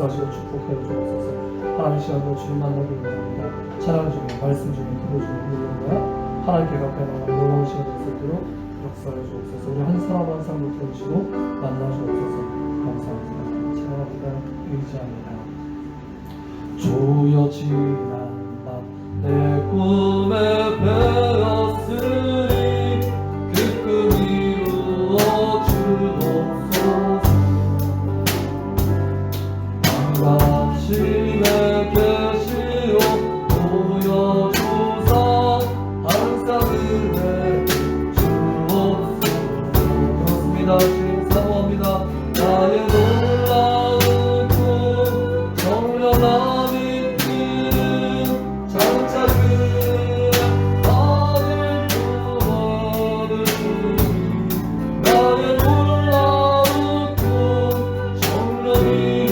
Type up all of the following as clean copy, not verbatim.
역사하시고 축복해 주옵소서. 하나님 시간도 주님 만나기 원합니다. 찬양 중에 말씀 중에 기도 중에 물론이야 하나님께 가까이 나가 놀라운 시간이 될 수 있도록 역사해 주옵소서. 우리 한 사람 한 사람 붙들으시고 만나 주옵소서. 감사합니다. 찬양합니다. 의지합니다. 조여 지난 밤 내 꿈에 배었으니 그 꿈 이루어 주옵소서. 아침에 계시오 보여주사 항상 은혜 주옵소서. 그렇습니다. 주님 사모합니다. 나의 놀라운 꿈 정령함이 뜬 장차 그 하늘 주어를 주니 나의 놀라운 꿈 정령이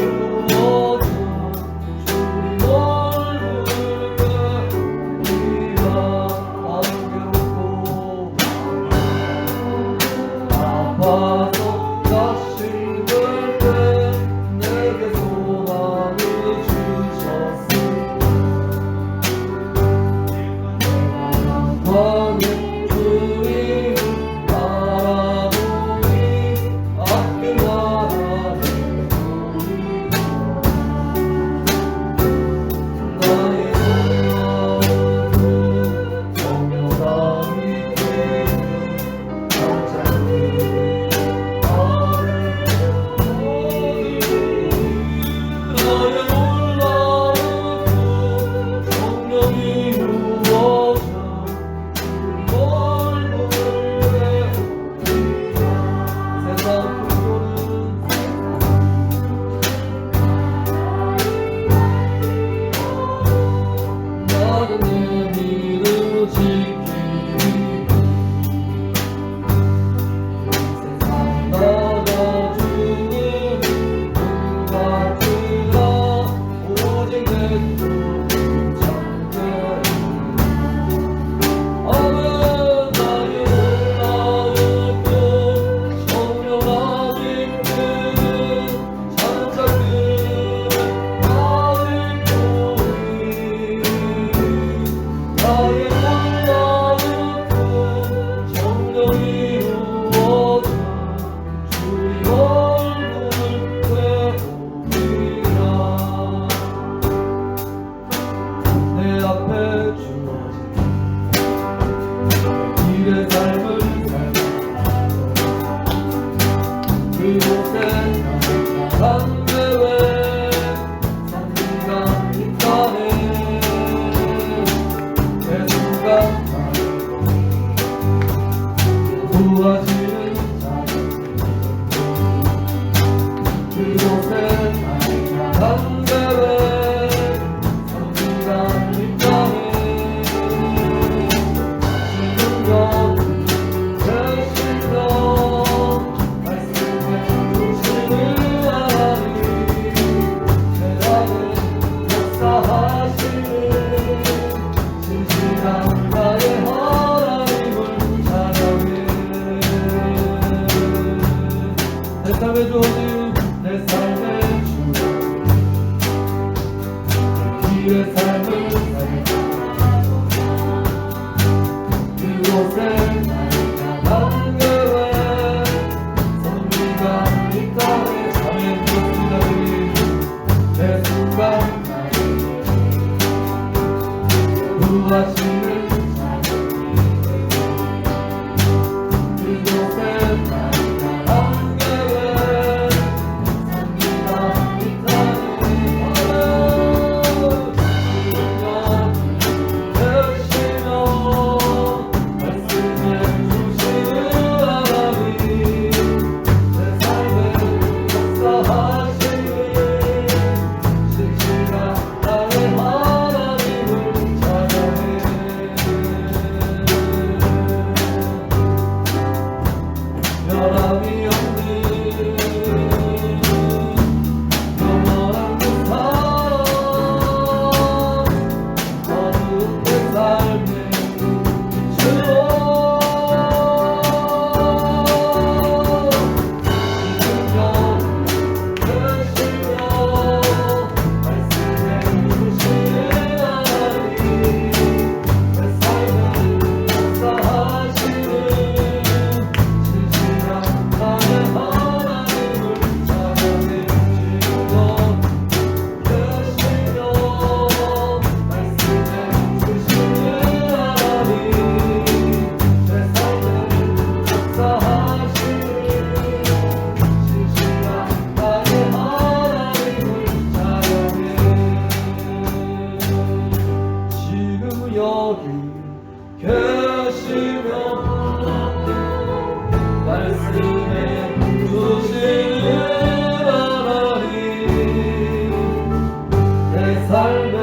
삶에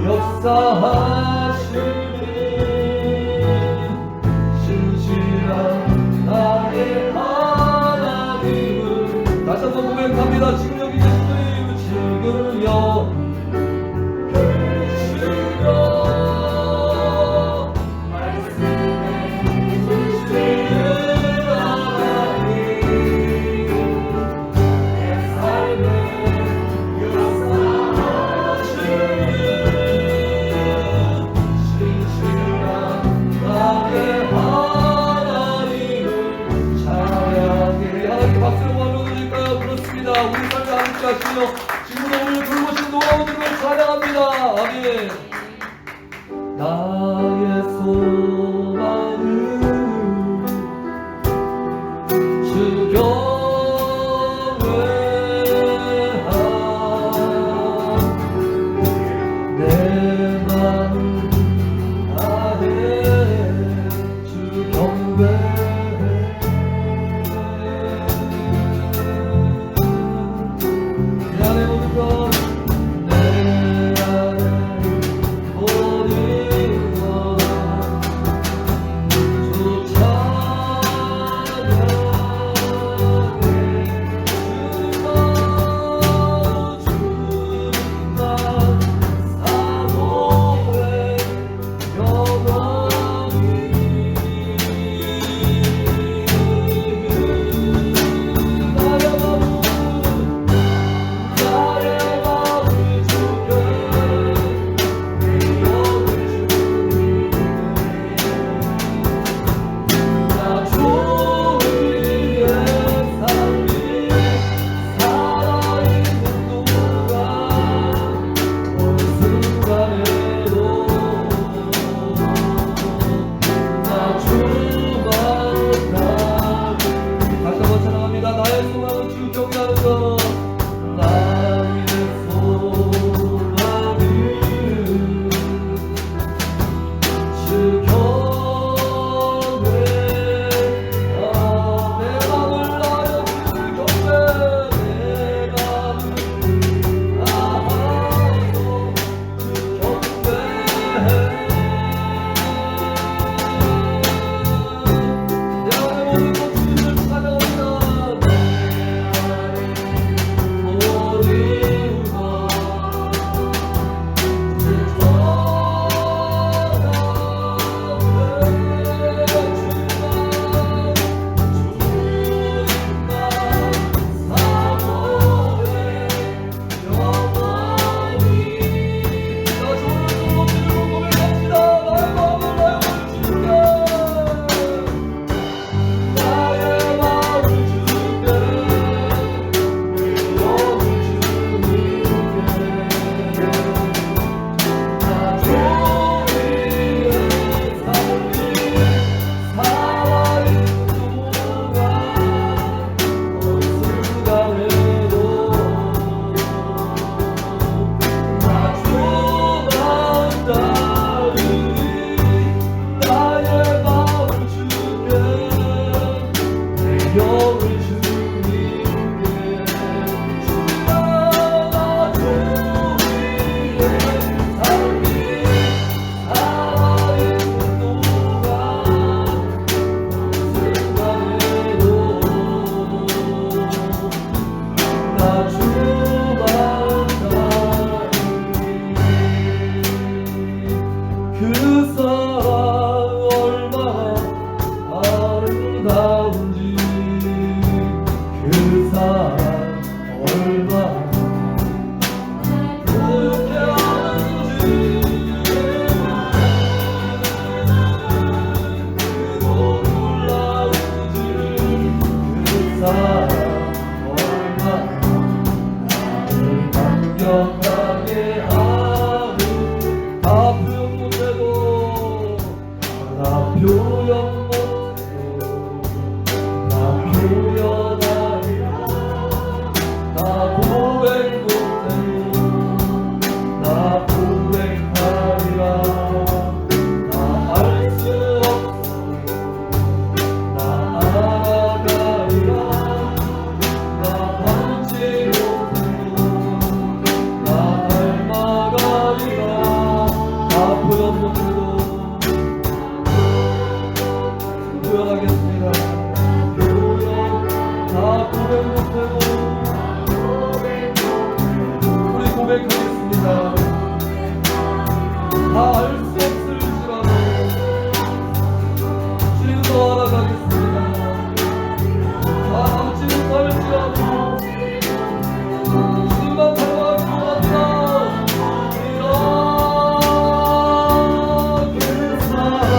역사하시는 신실한 나의 하나님을 다시 한번 고백합니다. 지금 여기 계신 주님, 지금 여기 계시며 말씀해 주시는 하나님, 내 삶에 역사하시는 신실한 나의 하나님을 찬양해. 하나님께 박수를 보내드릴까요? 그렇습니다. 우리 삶에 함께 하시며 지금도 우리를 부르신 놀라운 이름을 찬양합니다. 아멘. 나의 소망은 주 경외함, 내 마음 안에 주 경배해. 내 안에 모든 것, 내 안에 모든 것 주 찬양해. 주만 사모해 영원히. 나의 마음을 주께 내 영을 주님께 나 주위의 삶이 살아있는 동안 어느 순간에도 나 주만 따르리. 다시 한번 찬양합니다. 나의 소망은 주 경외하는 것, 나의 소망은 주 경외함, 내 맘을 다하여 주 경배, 내 맘을 다하여 주 경배해. 내 안에 모든 것 주님을 찬양합니다. 내 안에 모든 것 고백하겠습니다. 다 알 수 없을지라도 주님 더 알아가겠습니다. 다 남지 못할지라도 주님만 닮아 주었다. 그 사랑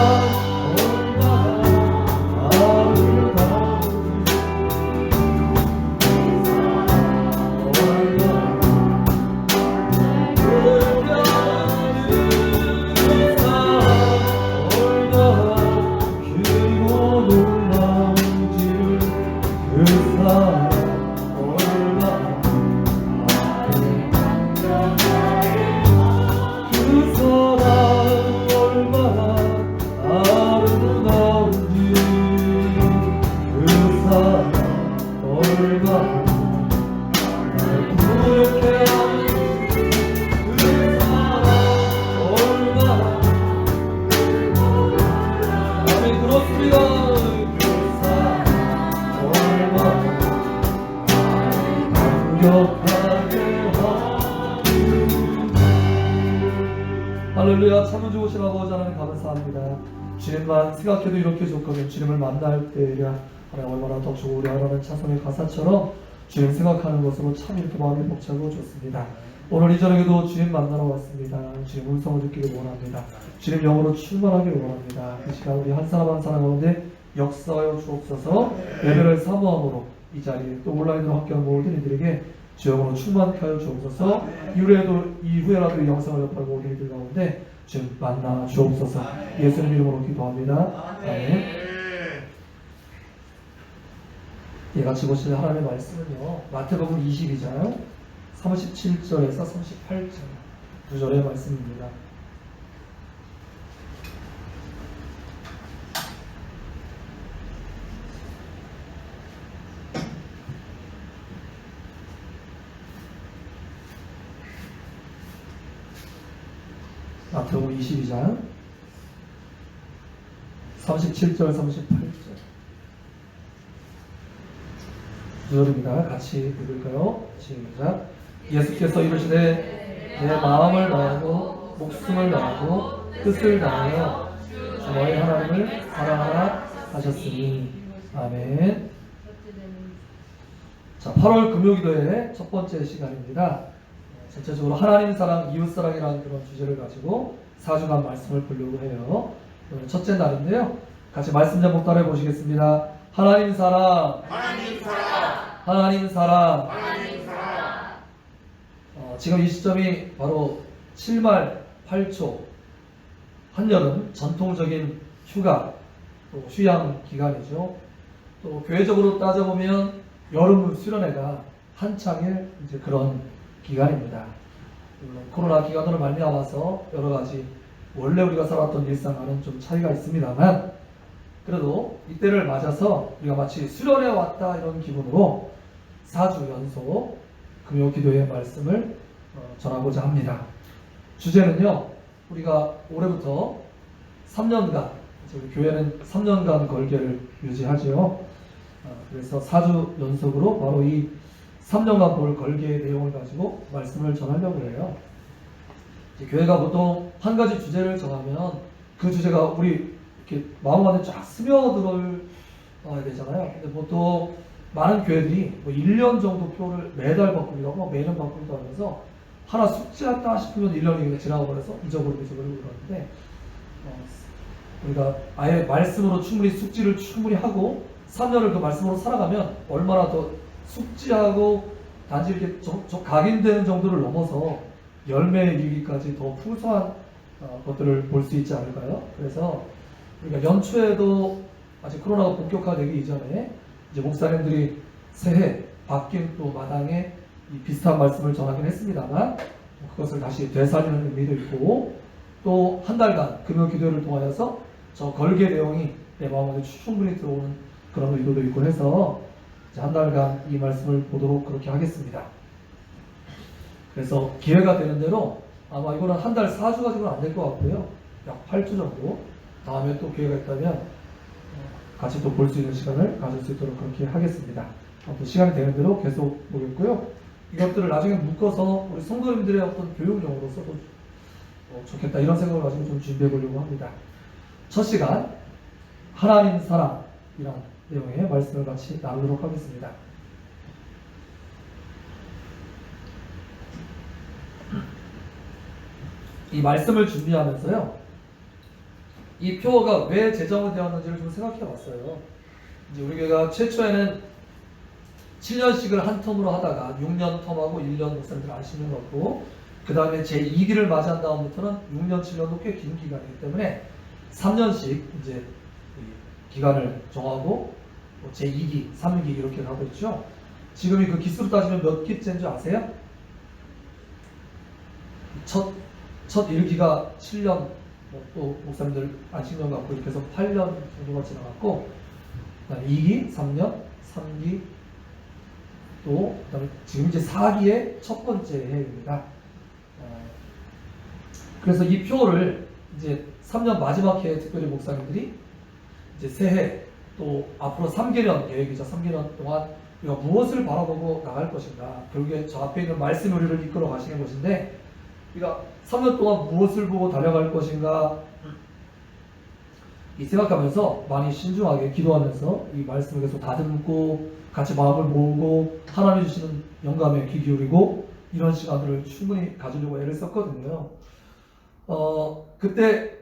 할렐루야. 참 좋으신 아버지 하나님 감사합니다. 주님만 생각해도 이렇게 좋거든 주님을 만날 때가 얼마나 더 좋으려라는 찬송의 가사처럼 주님 생각하는 것으로 참 이렇게 마음이 벅차고 좋습니다. 오늘 이 저녁에도 주님 만나러 왔습니다. 주님 음성을 듣기를 원합니다. 주님 영으로 충만하기를 원합니다. 이 시간 우리 한 사람 한 사람 가운데 역사하여 주옵소서. 예배를 사모함으로 이 자리에 또 온라인으로 함께하는 모든 이들에게 주영으로 충만케 하여 주옵소서. 이후에라도 이 영상을 접하고 우리 이들 가운데 주님 만나 주옵소서. 예수님 이름으로 기도합니다. 아멘. 예, 같이 보실 하나님의 말씀은요, 마태복음 22장 37절에서 38절 9절의 말씀입니다. 마태복음 22장 37절 38절 구절입니다. 같이 읽을까요? 시작. 예수께서 이르시되 내 마음을 다하고 목숨을 다하고 뜻을 다하여 주 너희 하나님을 사랑하라 하셨으니. 아멘. 자, 8월 금요기도의 첫 번째 시간입니다. 전체적으로 하나님 사랑, 이웃 사랑이라는 그런 주제를 가지고 4주간 말씀을 보려고 해요. 오늘 첫째 날인데요. 같이 말씀 제목 따라해 보시겠습니다. 하나님 사랑, 하나님 사랑, 하나님 사랑, 하나님 사랑. 지금 이 시점이 바로 7말 8초 한여름 전통적인 휴가 또 휴양 기간이죠. 또 교회적으로 따져보면 여름 수련회가 한창의 이제 그런 기간입니다. 물론 코로나 기간으로 말미암아서 여러 가지 원래 우리가 살았던 일상과는 좀 차이가 있습니다만 그래도 이때를 맞아서 우리가 마치 수련회 왔다 이런 기분으로 4주 연속 금요 기도의 말씀을 전하고자 합니다. 주제는요, 우리가 올해부터 3년간, 우리 교회는 3년간 걸개를 유지하죠. 그래서 4주 연속으로 바로 이 3년간 볼 걸개의 내용을 가지고 말씀을 전하려고 해요. 교회가 보통 한 가지 주제를 정하면 그 주제가 우리 이렇게 마음 안에 쫙 스며들어야 되잖아요. 근데 보통 많은 교회들이 뭐 1년 정도 표를 매달 바꾸기도 하고 매년 바꾸기도 하면서 하나 숙지했다 싶으면 1년이 지나가 버려서 잊어버리고 그러는데 우리가 아예 말씀으로 충분히 숙지를 충분히 하고 3년을 그 말씀으로 살아가면 얼마나 더 숙지하고 단지 이렇게 각인되는 정도를 넘어서 열매에 이르기까지 더 풍성한 것들을 볼 수 있지 않을까요? 그래서 우리가 연초에도 아직 코로나가 본격화되기 이전에 이제 목사님들이 새해 바뀐 또 마당에 이 비슷한 말씀을 전하긴 했습니다만 그것을 다시 되살리는 의미도 있고 또 한 달간 금요 기도를 통하여서 저 걸개 내용이 내 마음에 충분히 들어오는 그런 의도도 있고 해서 이제 한 달간 이 말씀을 보도록 그렇게 하겠습니다. 그래서 기회가 되는 대로 아마 이거는 한 달 4주 가지고는 안 될 것 같고요. 약 8주 정도 다음에 또 기회가 있다면 같이 또 볼 수 있는 시간을 가질 수 있도록 그렇게 하겠습니다. 아무튼 시간이 되는 대로 계속 보겠고요. 이것들을 나중에 묶어서 우리 성도님들의 어떤 교육용으로 써도 좋겠다 이런 생각을 가지고 좀 준비해 보려고 합니다. 첫 시간 하나님 사랑이라는 내용의 말씀을 같이 나누도록 하겠습니다. 이 말씀을 준비하면서요, 이 표어가 왜 제정이 되었는지를 좀 생각해 봤어요. 이제 우리 교회가 최초에는 7년씩을 한 텀으로 하다가 6년 텀하고 1년 목사님들 아시는 것 같고, 그 다음에 제2기를 맞이한 다음부터는 6년, 7년도 꽤 긴 기간이기 때문에 3년씩 이제 기간을 정하고 제2기, 3기 이렇게 하고 있죠. 지금이 그 기수로 따지면 몇 기째인 줄 아세요? 첫 1기가 7년, 또 목사님들 안식년 갖고 이렇게 해서 8년 정도가 지나갔고, 그 다음에 2기, 3년, 3기, 또 그다음에 지금 이제 4기의 첫 번째 해입니다. 그래서 이 표를 이제 3년 마지막 해에 특별히 목사님들이 이제 새해 또 앞으로 3개년 계획이죠. 3개년 동안 우리가 무엇을 바라보고 나갈 것인가, 결국에 저 앞에 있는 말씀 우리를 이끌어 가시는 것인데, 우리가 3년 동안 무엇을 보고 달려갈 것인가 이 생각하면서 많이 신중하게 기도하면서 이 말씀을 계속 다듬고 같이 마음을 모으고 하나님 주시는 영감에 귀 기울이고 이런 시간들을 충분히 가지려고 애를 썼거든요. 그때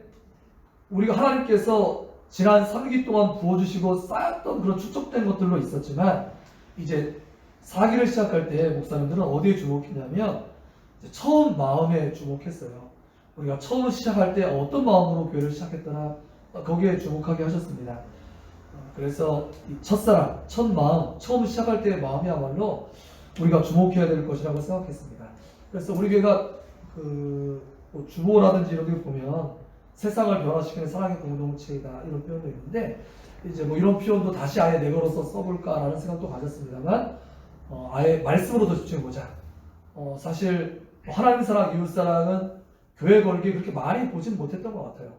우리가 하나님께서 지난 3기 동안 부어주시고 쌓였던 그런 축적된 것들로 있었지만, 이제 4기를 시작할 때 목사님들은 어디에 주목했냐면 처음 마음에 주목했어요. 우리가 처음 시작할 때 어떤 마음으로 교회를 시작했더라, 거기에 주목하게 하셨습니다. 그래서 이 첫사랑, 첫 마음, 처음 시작할 때의 마음이야말로 우리가 주목해야 될 것이라고 생각했습니다. 그래서 우리 교회가 뭐 주보라든지 이런 데 보면 세상을 변화시키는 사랑의 공동체이다 이런 표현도 있는데, 이제 뭐 이런 표현도 다시 아예 내걸어서 써볼까라는 생각도 가졌습니다만, 아예 말씀으로 더 집중해보자. 사실 하나님 사랑, 이웃 사랑은 교회 걸기에 그렇게 많이 보진 못했던 것 같아요.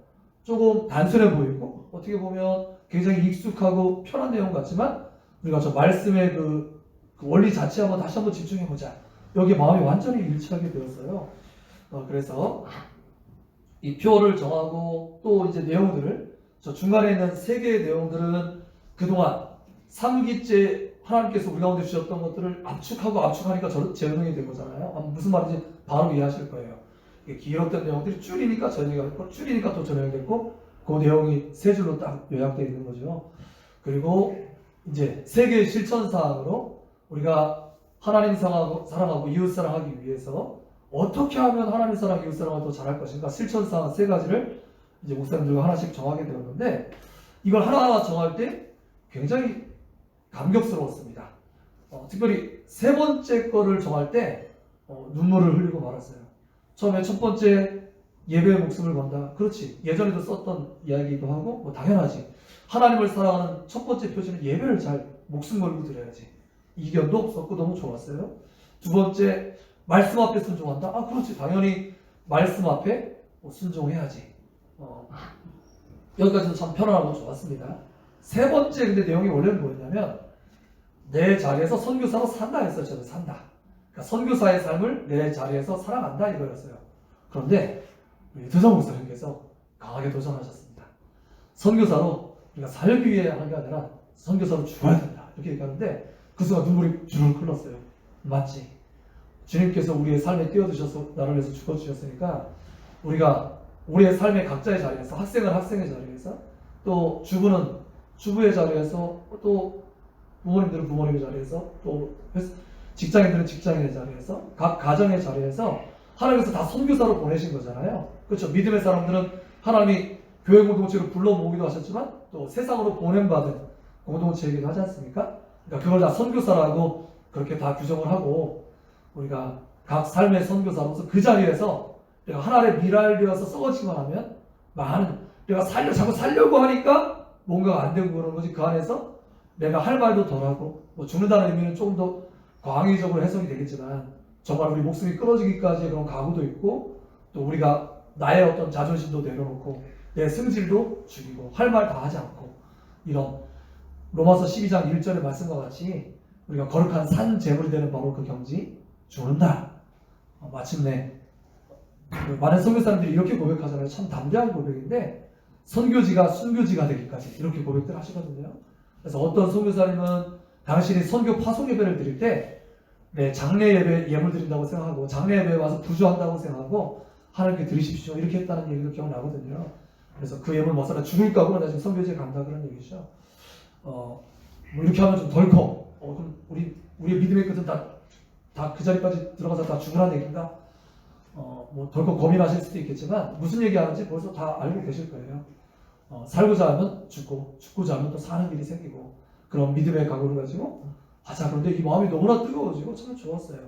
조금 단순해 보이고 어떻게 보면 굉장히 익숙하고 편한 내용 같지만, 우리가 저 말씀의 그 원리 자체에 한번 다시 한번 집중해보자. 여기에 마음이 완전히 일치하게 되었어요. 그래서 이 표를 정하고 또 이제 내용들을, 저 중간에 있는 3개의 내용들은 그동안 3기째 하나님께서 우리 가운데 주셨던 것들을 압축하니까 재현이 된 거잖아요. 무슨 말인지 바로 이해하실 거예요. 길었던 내용들이 줄이니까 전형이 됐고, 줄이니까 또 전형이 됐고, 그 내용이 3줄로 딱 요약되어 있는 거죠. 그리고 이제 3개의 실천사항으로 우리가 하나님 사랑하고 이웃 사랑하기 위해서 어떻게 하면 하나님 사랑, 이웃 사랑을 더 잘할 것인가, 실천사항 3가지를 이제 목사님들과 하나씩 정하게 되었는데, 이걸 하나하나 정할 때 굉장히 감격스러웠습니다. 특별히 3번째 거를 정할 때 눈물을 흘리고 말았어요. 처음에 첫 번째 예배의 목숨을 건다. 그렇지. 예전에도 썼던 이야기이기도 하고, 뭐 당연하지. 하나님을 사랑하는 첫 번째 표시는 예배를 잘 목숨 걸고 드려야지. 이견도 없었고 너무 좋았어요. 두 번째, 말씀 앞에 순종한다. 그렇지. 당연히 말씀 앞에 순종해야지. 여기까지도 참 편안하고 좋았습니다. 3번째 근데 내용이 원래는 뭐였냐면, 내 자리에서 선교사로 산다 했어요. 저는 산다. 그러니까 선교사의 삶을 내 자리에서 살아간다 이거였어요. 그런데 드성 목사님께서 강하게 도전하셨습니다. 선교사로 우리가 살기 위해 하는 게 아니라 선교사로 죽어야 된다 이렇게 얘기하는데, 그 순간 눈물이 주르륵 흘렀어요. 맞지? 주님께서 우리의 삶에 뛰어드셔서 나를 위해서 죽어주셨으니까, 우리가 우리의 삶의 각자의 자리에서, 학생은 학생의 자리에서, 또 주부는 주부의 자리에서, 또 부모님들은 부모님의 자리에서, 또 직장인들은 직장인의 자리에서, 각 가정의 자리에서 하나님께서 다 선교사로 보내신 거잖아요. 그렇죠? 믿음의 사람들은 하나님이 교회 공동체로 불러 모으기도 하셨지만 또 세상으로 보냄받은 공동체이기도 하지 않습니까? 그러니까 그걸 다 선교사라고 그렇게 다 규정을 하고, 우리가 각 삶의 선교사로서 그 자리에서 내가 하나님의 미랄 되어서 썩어지기만 하면, 많은 내가 자꾸 살려고 하니까 뭔가가 안 되고 그러는 거지, 그 안에서 내가 할 말도 덜하고, 뭐 죽는다는 의미는 조금 더 광의적으로 해석이 되겠지만, 정말 우리 목숨이 끊어지기까지의 그런 각오도 있고, 또 우리가 나의 어떤 자존심도 내려놓고 내 승질도 죽이고 할 말 다 하지 않고, 이런 로마서 12장 1절의 말씀과 같이 우리가 거룩한 산 제물이 되는 바로 그 경지, 죽는다. 마침내 많은 선교사님들이 이렇게 고백하잖아요. 참 담대한 고백인데 선교지가 순교지가 되기까지 이렇게 고백들 하시거든요. 그래서 어떤 선교사님은 당신이 선교 파송 예배를 드릴 때 장례 예배 예물 드린다고 생각하고 장례 예배에 와서 부조한다고 생각하고 하나님께 드리십시오 이렇게 했다는 얘기도 기억나거든요. 그래서 그 예물 먹어서 죽을까 그러나 지금 선교지에 간다 그런 얘기죠. 뭐 이렇게 하면 좀 덜컥 그럼 우리의 믿음의 끝은 다 그 자리까지 들어가서 다 죽으라는 얘기인가? 뭐 덜컥 고민하실 수도 있겠지만 무슨 얘기하는지 벌써 다 알고 계실 거예요. 살고자 하면 죽고 죽고자 하면 또 사는 일이 생기고 그런 믿음의 각오를 가지고 하자. 그런데 이 마음이 너무나 뜨거워지고 참 좋았어요.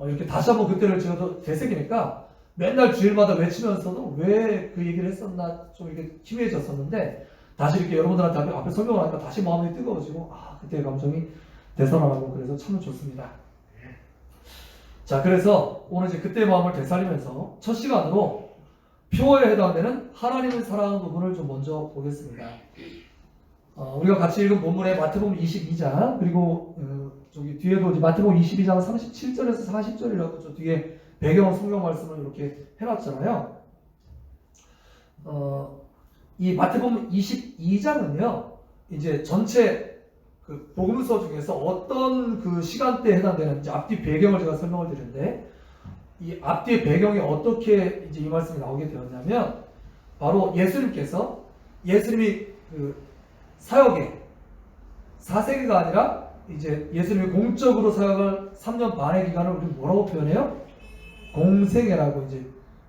이렇게 다시 한번 그때를 제가 되새기니까 맨날 주일마다 외치면서도 왜 그 얘기를 했었나 좀 이렇게 희미해졌었는데 다시 이렇게 여러분들한테 앞에 설명을 하니까 다시 마음이 뜨거워지고 그때의 감정이 되살아나고 그래서 참 좋습니다. 자, 그래서 오늘 이제 그때의 마음을 되살리면서 첫 시간으로 표어에 해당되는 하나님을 사랑하는 부분을 좀 먼저 보겠습니다. 우리가 같이 읽은 본문의 마태복음 22장 그리고 저기 뒤에도 이제 마태복음 22장 37절에서 40절이라고 저 뒤에 배경 성경 말씀을 이렇게 해놨잖아요. 이 마태복음 22장은요, 이제 전체 그 복음서 중에서 어떤 그 시간대에 해당되는지 앞뒤 배경을 제가 설명을 드리는데 이 앞뒤의 배경이 어떻게 이제 이 말씀이 나오게 되었냐면 바로 예수님이 그 사역에 4세기가 아니라 이제 예수님이 공적으로 사역을 3년 반의 기간을 우리 뭐라고 표현해요? 공생애라고 이제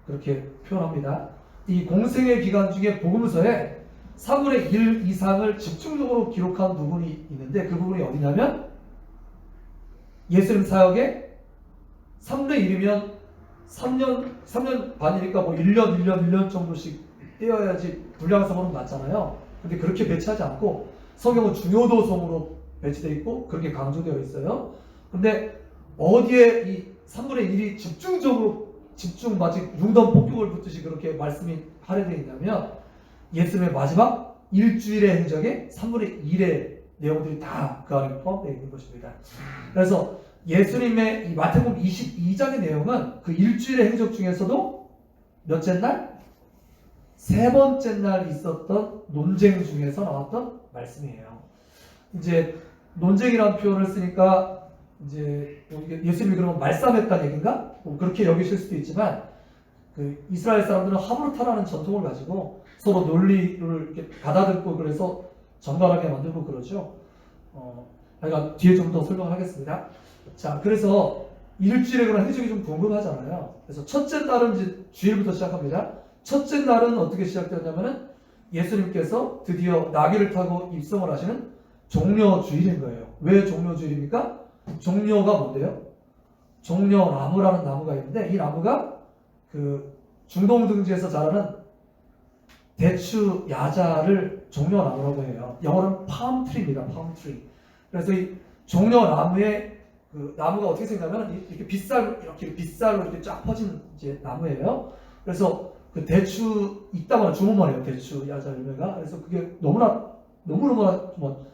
그렇게 표현합니다. 이 공생애 기간 중에 복음서에 3분의 1 이상을 집중적으로 기록한 부분이 있는데 그 부분이 어디냐면 예수님 사역의 3분의 1이면 3년 반이니까 뭐 1년 정도씩 떼어야지 분량성으로 맞잖아요. 근데 그렇게 배치하지 않고 성경은 중요도성으로 배치되어 있고 그렇게 강조되어 있어요. 근데 어디에 이 3분의 1이 마치 융던 폭격을 붙듯이 그렇게 말씀이 할애되어 있냐면 예수님의 마지막 일주일의 행적의 3분의 1의 내용들이 다 그 안에 포함되어 있는 것입니다. 그래서 예수님의 이 마태복음 22장의 내용은 그 일주일의 행적 중에서도 몇째 날? 세 번째 날 있었던 논쟁 중에서 나왔던 말씀이에요. 이제 논쟁이라는 표현을 쓰니까 이제 예수님이 그러면 말싸움했다는 얘기인가? 뭐 그렇게 여기실 수도 있지만 그 이스라엘 사람들은 하브루타라는 전통을 가지고 서로 논리를 이렇게 가다듬고 그래서 정갈하게 만들고 그러죠. 그러니까 뒤에 좀 더 설명을 하겠습니다. 자, 그래서 일주일에 그런 행적이 좀 궁금하잖아요. 그래서 첫째 날은 이제 주일부터 시작합니다. 첫째 날은 어떻게 시작되었냐면은 예수님께서 드디어 나귀를 타고 입성을 하시는 종려주일인 거예요. 왜 종려주일입니까? 종려가 뭔데요? 종려나무라는 나무가 있는데 이 나무가 그 중동 등지에서 자라는 대추 야자를 종려나무라고 해요. 영어로는 palm-tree입니다. palm-tree. 그래서 이 종려나무의 그 나무가 어떻게 생겼냐면 이렇게 빗살로 이렇게 쫙 퍼진 이제 나무예요. 그래서 그 대추 있다거나 주문만 해요. 대추 야자 열매가. 그래서 그게 너무나 뭐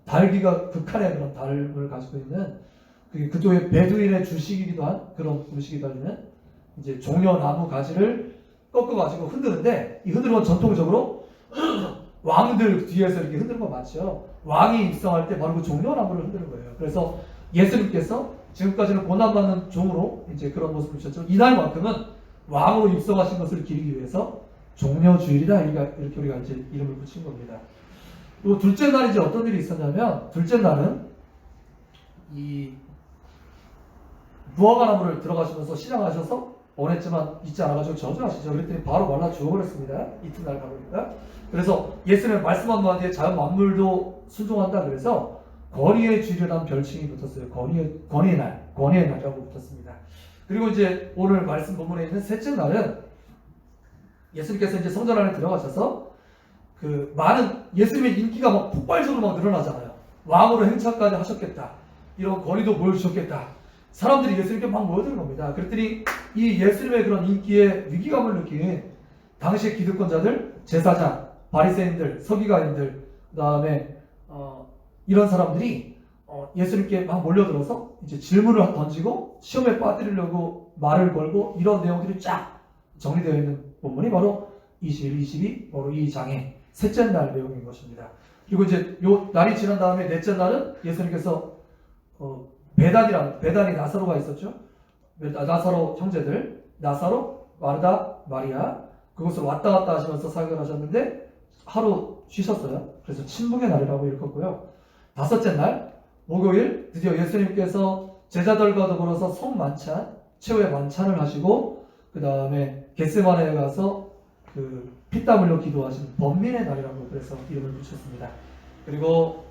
달기가 극한의 그런 달을 가지고 있는 그쪽에 베두인의 주식이기도 한 그런 음식이 달리는 이제 종려나무 가지를 꺾어가지고 흔드는데 이 흔드는 건 전통적으로 왕들 뒤에서 이렇게 흔드는 거 맞죠? 왕이 입성할 때 바로 그 종려나무를 흔드는 거예요. 그래서 예수님께서 지금까지는 고난받는 종으로 이제 그런 모습을 보셨죠. 이날만큼은 왕으로 입성하신 것을 기리기 위해서 종려주일이다 이렇게 우리가 이제 이름을 붙인 겁니다. 그리고 둘째 날이 이제 어떤 일이 있었냐면 둘째 날은 이 무화과 나무를 들어가시면서 신앙하셔서 원했지만 잊지 않아가지고 저주하시죠. 그랬더니 바로 말라 죽어버렸습니다. 이튿날 가보니까. 그래서 예수님의 말씀 한마디에 자연 만물도 순종한다 그래서 권위의 주일이라는 별칭이 붙었어요. 권위의 날이라고 붙었습니다. 그리고 이제 오늘 말씀 본문에 있는 셋째 날은 예수님께서 이제 성전 안에 들어가셔서 그 많은 예수님의 인기가 막 폭발적으로 막 늘어나잖아요. 왕으로 행차까지 하셨겠다. 이런 권위도 보여주셨겠다. 사람들이 예수님께 막 모여드는 겁니다. 그랬더니 이 예수님의 그런 인기에 위기감을 느낀 당시의 기득권자들, 제사장, 바리새인들, 서기관인들, 그 다음에 이런 사람들이 예수님께 막 몰려들어서 이제 질문을 던지고 시험에 빠뜨리려고 말을 걸고 이런 내용들이 쫙 정리되어 있는 본문이 바로 21, 22 바로 이 장의 셋째 날 내용인 것입니다. 그리고 이제 요 날이 지난 다음에 넷째 날은 예수님께서 배단이 나사로가 있었죠. 나사로 형제들 나사로, 마르다, 마리아 그곳을 왔다 갔다 하시면서 사역을 하셨는데 하루 쉬셨어요. 그래서 침묵의 날이라고 일컫고요. 다섯째 날 목요일 드디어 예수님께서 제자들과 더불어서 성만찬, 최후의 만찬을 하시고 그 다음에 겟세마네에 가서 그 피땀 흘려 기도하신 번민의 날이라고 그래서 이름을 붙였습니다. 그리고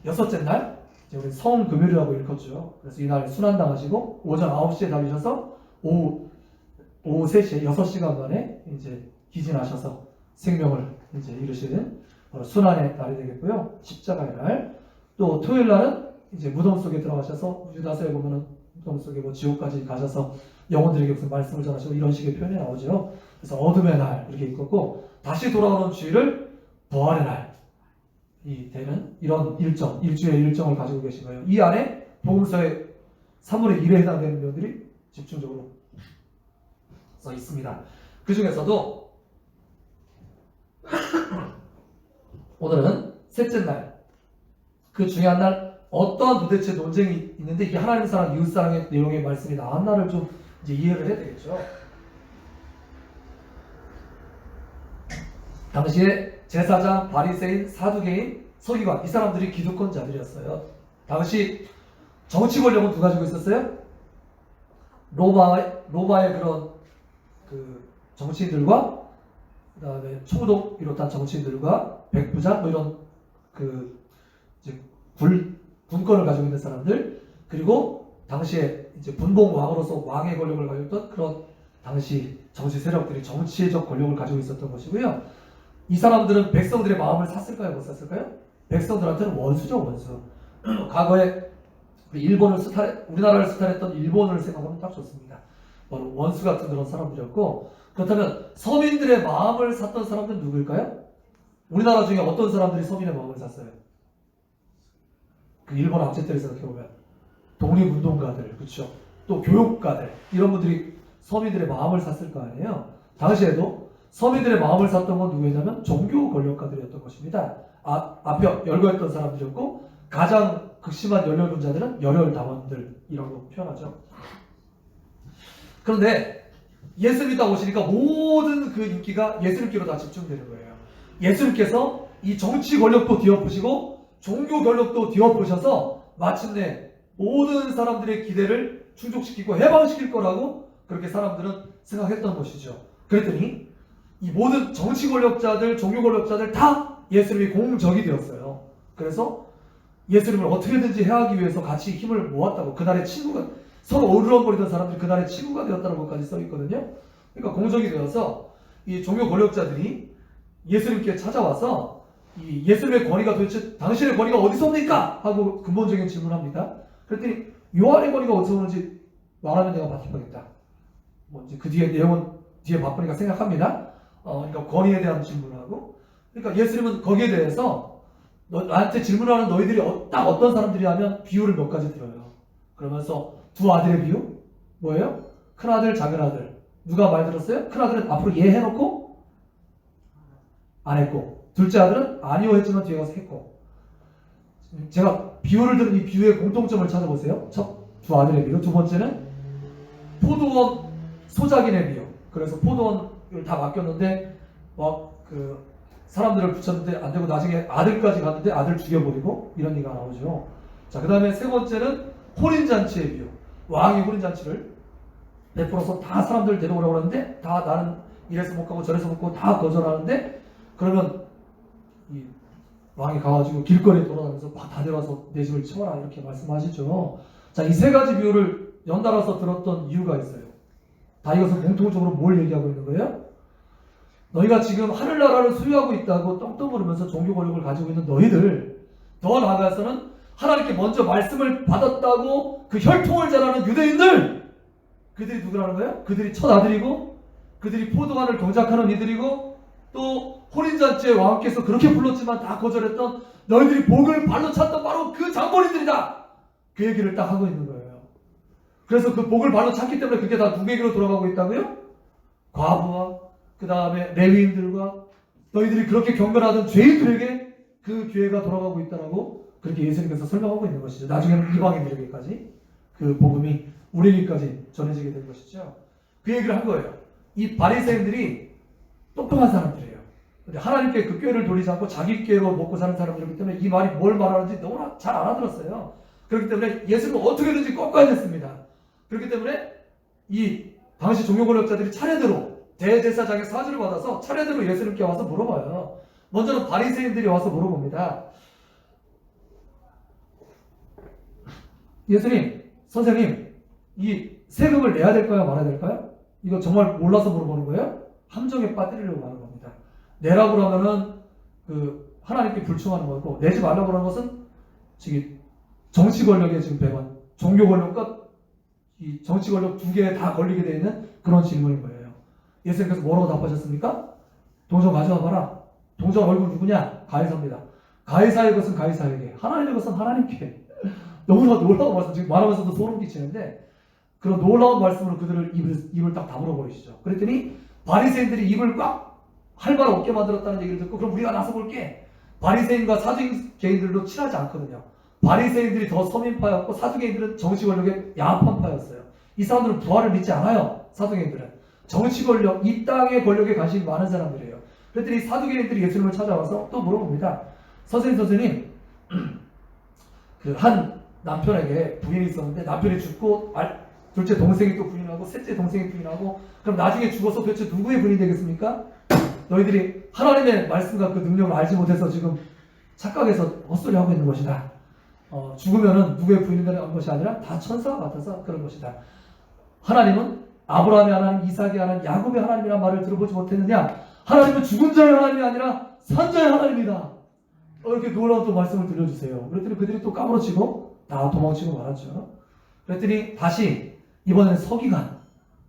여섯째 날 이제 우리 성금요일이라고 일컫죠. 그래서 이날 순환당하시고 오전 9시에 달리셔서 오후 3시에 6시간 만에 이제 기진하셔서 생명을 이제 이루시는 순환의 날이 되겠고요. 십자가의 날. 또 토요일 날은 이제 무덤 속에 들어가셔서 유다서에 보면은 무덤 속에 뭐 지옥까지 가셔서 영혼들에게 무슨 말씀을 전하시고 이런 식의 표현이 나오죠. 그래서 어둠의 날 이렇게 있었고 다시 돌아오는 주일을 부활의 날. 이 되는 이런 일정, 일주의 일정을 가지고 계신 거예요. 이 안에 복음서의 3분의 1에 해당되는 내용들이 집중적으로 써 있습니다. 그 중에서도 오늘은 셋째 날, 그 중요한 날 어떠한 도대체 논쟁이 있는데 이게 하나님 사랑, 이웃 사랑의 내용의 말씀이 나왔나를 좀 이제 이해를 해야 되겠죠. 당시에 제사장, 바리새인, 사두개인, 서기관 이 사람들이 기득권자들이었어요. 당시 정치 권력은 누가 가지고 있었어요? 로마의 그런 그 정치인들과 그 다음에 총독 비롯한 정치인들과 백부장 뭐 이런 그 이제 군권을 가지고 있는 사람들 그리고 당시에 이제 분봉 왕으로서 왕의 권력을 가지고 있던 그런 당시 정치 세력들이 정치적 권력을 가지고 있었던 것이고요. 이 사람들은 백성들의 마음을 샀을까요? 못 샀을까요? 백성들한테는 원수죠, 원수. 과거에 우리나라를 수탈했던 일본을 생각하면 딱 좋습니다. 바로 원수 같은 그런 사람들이었고 그렇다면 서민들의 마음을 샀던 사람들은 누구일까요? 우리나라 중에 어떤 사람들이 서민의 마음을 샀어요? 그 일본 악재들을 생각해보면 독립운동가들, 그렇죠? 또 교육가들 이런 분들이 서민들의 마음을 샀을 거 아니에요? 당시에도 서민들의 마음을 샀던 건 누구였냐면 종교 권력가들이었던 것입니다. 앞에 열거했던 사람들이었고 가장 극심한 열혈분자들은 열혈당원들이라고 표현하죠. 그런데 예수님이 딱 오시니까 모든 그 인기가 예수님께로 다 집중되는 거예요. 예수님께서 이 정치 권력도 뒤엎으시고 종교 권력도 뒤엎으셔서 마침내 모든 사람들의 기대를 충족시키고 해방시킬 거라고 그렇게 사람들은 생각했던 것이죠. 그랬더니 이 모든 정치 권력자들, 종교 권력자들 다 예수님이 공적이 되었어요. 그래서 예수님을 어떻게든지 해하기 위해서 같이 힘을 모았다고 그날의 친구가 서로 어르렁거리던 사람들이 그날의 친구가 되었다는 것까지 써 있거든요. 그러니까 공적이 되어서 이 종교 권력자들이 예수님께 찾아와서 이 예수님의 권위가 도대체 당신의 권위가 어디서 옵니까? 하고 근본적인 질문합니다. 그랬더니 요한의 권위가 어디서 오는지 말하면 내가 받겠다. 뭐 이제 그 뒤에 내용은 뒤에 바쁘니까 생각합니다. 그러니까 권위에 대한 질문을 하고 그러니까 예수님은 거기에 대해서 나한테 질문하는 너희들이 딱 어떤 사람들이 하면 비유를 몇 가지 들어요. 그러면서 두 아들의 비유? 뭐예요? 큰 아들, 작은 아들. 누가 말 들었어요? 큰 아들은 앞으로 예 해놓고 안 했고 둘째 아들은 아니요 했지만 뒤에 가서 했고 제가 비유를 들은 이 비유의 공통점을 찾아보세요. 첫 두 아들의 비유. 두 번째는 포도원 소작인의 비유. 그래서 포도원을 다 맡겼는데 그 사람들을 붙였는데 안 되고 나중에 아들까지 갔는데 아들 죽여버리고 이런 얘기가 나오죠. 자, 그 다음에 세 번째는 혼인잔치의 비유. 왕이 혼인잔치를 베풀어서 다 사람들 데려오라고 하는데 다 나는 이래서 못 가고 저래서 못 가고 다 거절하는데 그러면 이 왕이 가가지고 길거리에 돌아다니면서 다 데려와서 내 집을 치워라 이렇게 말씀하시죠. 자, 이 세 가지 비유를 연달아서 들었던 이유가 있어요. 다 이것은 공통적으로 뭘 얘기하고 있는 거예요? 너희가 지금 하늘나라를 소유하고 있다고 떵떵거리면서 종교 권력을 가지고 있는 너희들 더 나아가서는 하나님께 먼저 말씀을 받았다고 그 혈통을 잘하는 유대인들 그들이 누구라는 거예요? 그들이 첫 아들이고 그들이 포도원을 경작하는 이들이고 또 혼인잔치에 왕께서 그렇게 불렀지만 다 거절했던 너희들이 복을 발로 찼던 바로 그 장본인들이다. 그 얘기를 딱 하고 있는 거예요. 그래서 그 복을 발로 찼기 때문에 그게 다 누구에게로 돌아가고 있다고요? 과부와 그 다음에 레위인들과 너희들이 그렇게 경건하던 죄인들에게 그 기회가 돌아가고 있다라고 그렇게 예수님께서 설명하고 있는 것이죠. 나중에는 이방인들에게까지 그 복음이 우리에게까지 전해지게 된 것이죠. 그 얘기를 한 거예요. 이 바리새인들이 똑똑한 사람들이에요. 근데 하나님께 그 꾀를 돌리지 않고 자기 꾀로 먹고 사는 사람들이기 때문에 이 말이 뭘 말하는지 너무나 잘 알아들었어요. 그렇기 때문에 예수님은 어떻게든지 꺾어야 됐습니다. 그렇기 때문에 이 당시 종교 권력자들이 차례대로 대제사장의 사주를 받아서 차례대로 예수님께 와서 물어봐요. 먼저는 바리새인들이 와서 물어봅니다. 예수님, 선생님, 이 세금을 내야 될까요? 말아야 될까요? 이거 정말 몰라서 물어보는 거예요? 함정에 빠뜨리려고 하는 겁니다. 내라고 그러면은 그 하나님께 불충하는 거고, 내지 말라고 하는 것은 지금 정치 권력에 지금 배반, 종교 권력과 이 정치 권력 두 개에 다 걸리게 되어 있는 그런 질문인 거예요. 예수님께서 뭐라고 답하셨습니까? 동전 가져와 봐라. 동전 얼굴 누구냐? 가이사입니다. 가이사의 것은 가이사에게, 하나님의 것은 하나님께. 너무나 놀라운 말씀, 지금 말하면서도 소름 끼치는데 그런 놀라운 말씀으로 그들을 입을 딱 다물어 버리시죠. 그랬더니 바리새인들이 입을 꽉 할 말 없게 만들었다는 얘기를 듣고, 그럼 우리가 나서 볼게. 바리새인과 사두개인들도 친하지 않거든요. 바리새인들이 더 서민파였고 사두개인들은 정치 권력의 야합한 파였어요. 이 사람들은 부활을 믿지 않아요. 사두개인들은 정치 권력, 이 땅의 권력에 관심이 많은 사람들이에요. 그랬더니 사두개인들이 예수님을 찾아와서 또 물어봅니다. 선생님 그 한 남편에게 부인이 있었는데 남편이 죽고 둘째 동생이 또 부인하고 셋째 동생이 부인하고, 그럼 나중에 죽어서 도대체 누구의 부인이 되겠습니까? 너희들이 하나님의 말씀과 그 능력을 알지 못해서 지금 착각해서 헛소리하고 있는 것이다. 죽으면은 누구의 부인이 되는 것이 아니라 다 천사와 같아서 그런 것이다. 하나님은 아브라함의 하나님, 이삭의 하나님, 야곱의 하나님이라는 말을 들어보지 못했느냐? 하나님은 죽은 자의 하나님이 아니라 산 자의 하나님이다. 이렇게 놀라운 또 말씀을 들려주세요. 그랬더니 그들이 또 까무러치고 다 도망치고 말았죠. 그랬더니 다시 이번에는 서기관,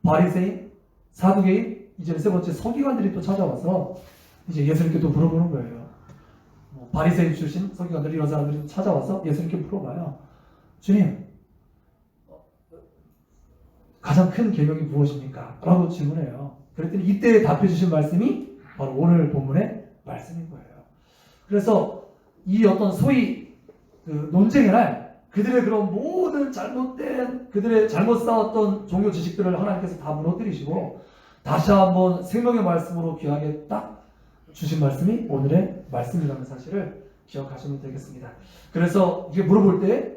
바리새인, 사두개인, 이제 세 번째 서기관들이 또 찾아와서 이제 예수님께 또 물어보는 거예요. 바리새인 출신 서기관들이, 이런 사람들이 찾아와서 예수님께 물어봐요. 주님, 가장 큰 계명이 무엇입니까? 라고 질문해요. 그랬더니 이때 답해 주신 말씀이 바로 오늘 본문의 말씀인 거예요. 그래서 이 어떤 소위 그 논쟁의 날, 그들의 그런 모든 잘못된, 그들의 잘못 쌓았던 종교 지식들을 하나님께서 다 무너뜨리시고 다시 한번 생명의 말씀으로 귀하게 딱 주신 말씀이 오늘의 말씀이라는 사실을 기억하시면 되겠습니다. 그래서 이게 물어볼 때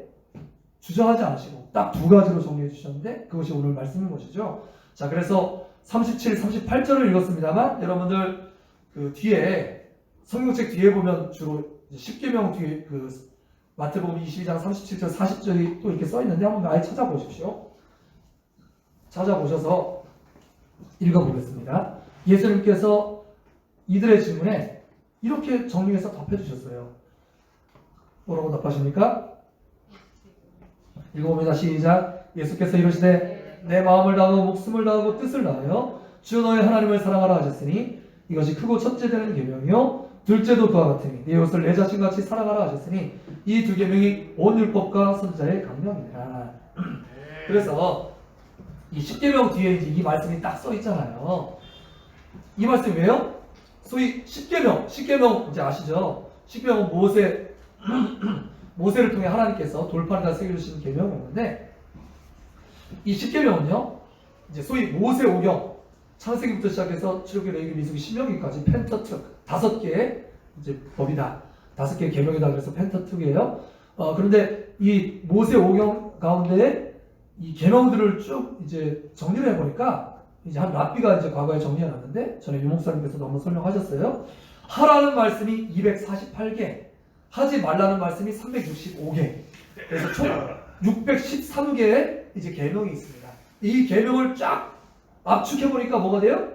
주저하지 않으시고 딱 두 가지로 정리해 주셨는데 그것이 오늘 말씀인 것이죠. 자, 그래서 37, 38절을 읽었습니다만 여러분들 그 뒤에 성경책 뒤에 보면 주로 10계명 뒤에 그 마태복음 22장 37절 40절이 또 이렇게 써 있는데 한번 아예 찾아보십시오. 찾아보셔서 읽어보겠습니다. 예수님께서 이들의 질문에 이렇게 정리해서 답해 주셨어요. 뭐라고 답하십니까? 읽어봅니다. 시작. 예수께서 이르시되 내 마음을 다하고 목숨을 다하고 뜻을 다하여 주 너의 하나님을 사랑하라 하셨으니 이것이 크고 첫째 되는 계명이요 둘째도 그와 같으니 네 이웃을 내 자신같이 사랑하라 하셨으니 이 두 계명이 온 율법과 선지자의 강령이니라. 그래서 이 10계명 뒤에 이제 이 말씀이 딱 써 있잖아요. 이 말씀이 왜요? 소위 10계명 이제 아시죠? 10계명은 모세를 통해 하나님께서 돌판에다 새겨주신 계명이었는데, 이 10계명은요 이제 소위 모세 오경, 창세기부터 시작해서 출애굽기, 레위기, 민수기, 신명기까지 펜타투크 5개의 이제 법이다, 5개의 계명이다. 그래서 펜타투크예요. 그런데 이 모세 오경 가운데 이 계명들을 쭉 이제 정리를 해보니까 이제 한 랍비가 이제 과거에 정리해놨는데 전에 유목사님께서도 한번 설명하셨어요. 하라는 말씀이 248개, 하지 말라는 말씀이 365개, 그래서 총 613개의 이제 계명이 있습니다. 이 계명을 쫙 압축해보니까 뭐가 돼요?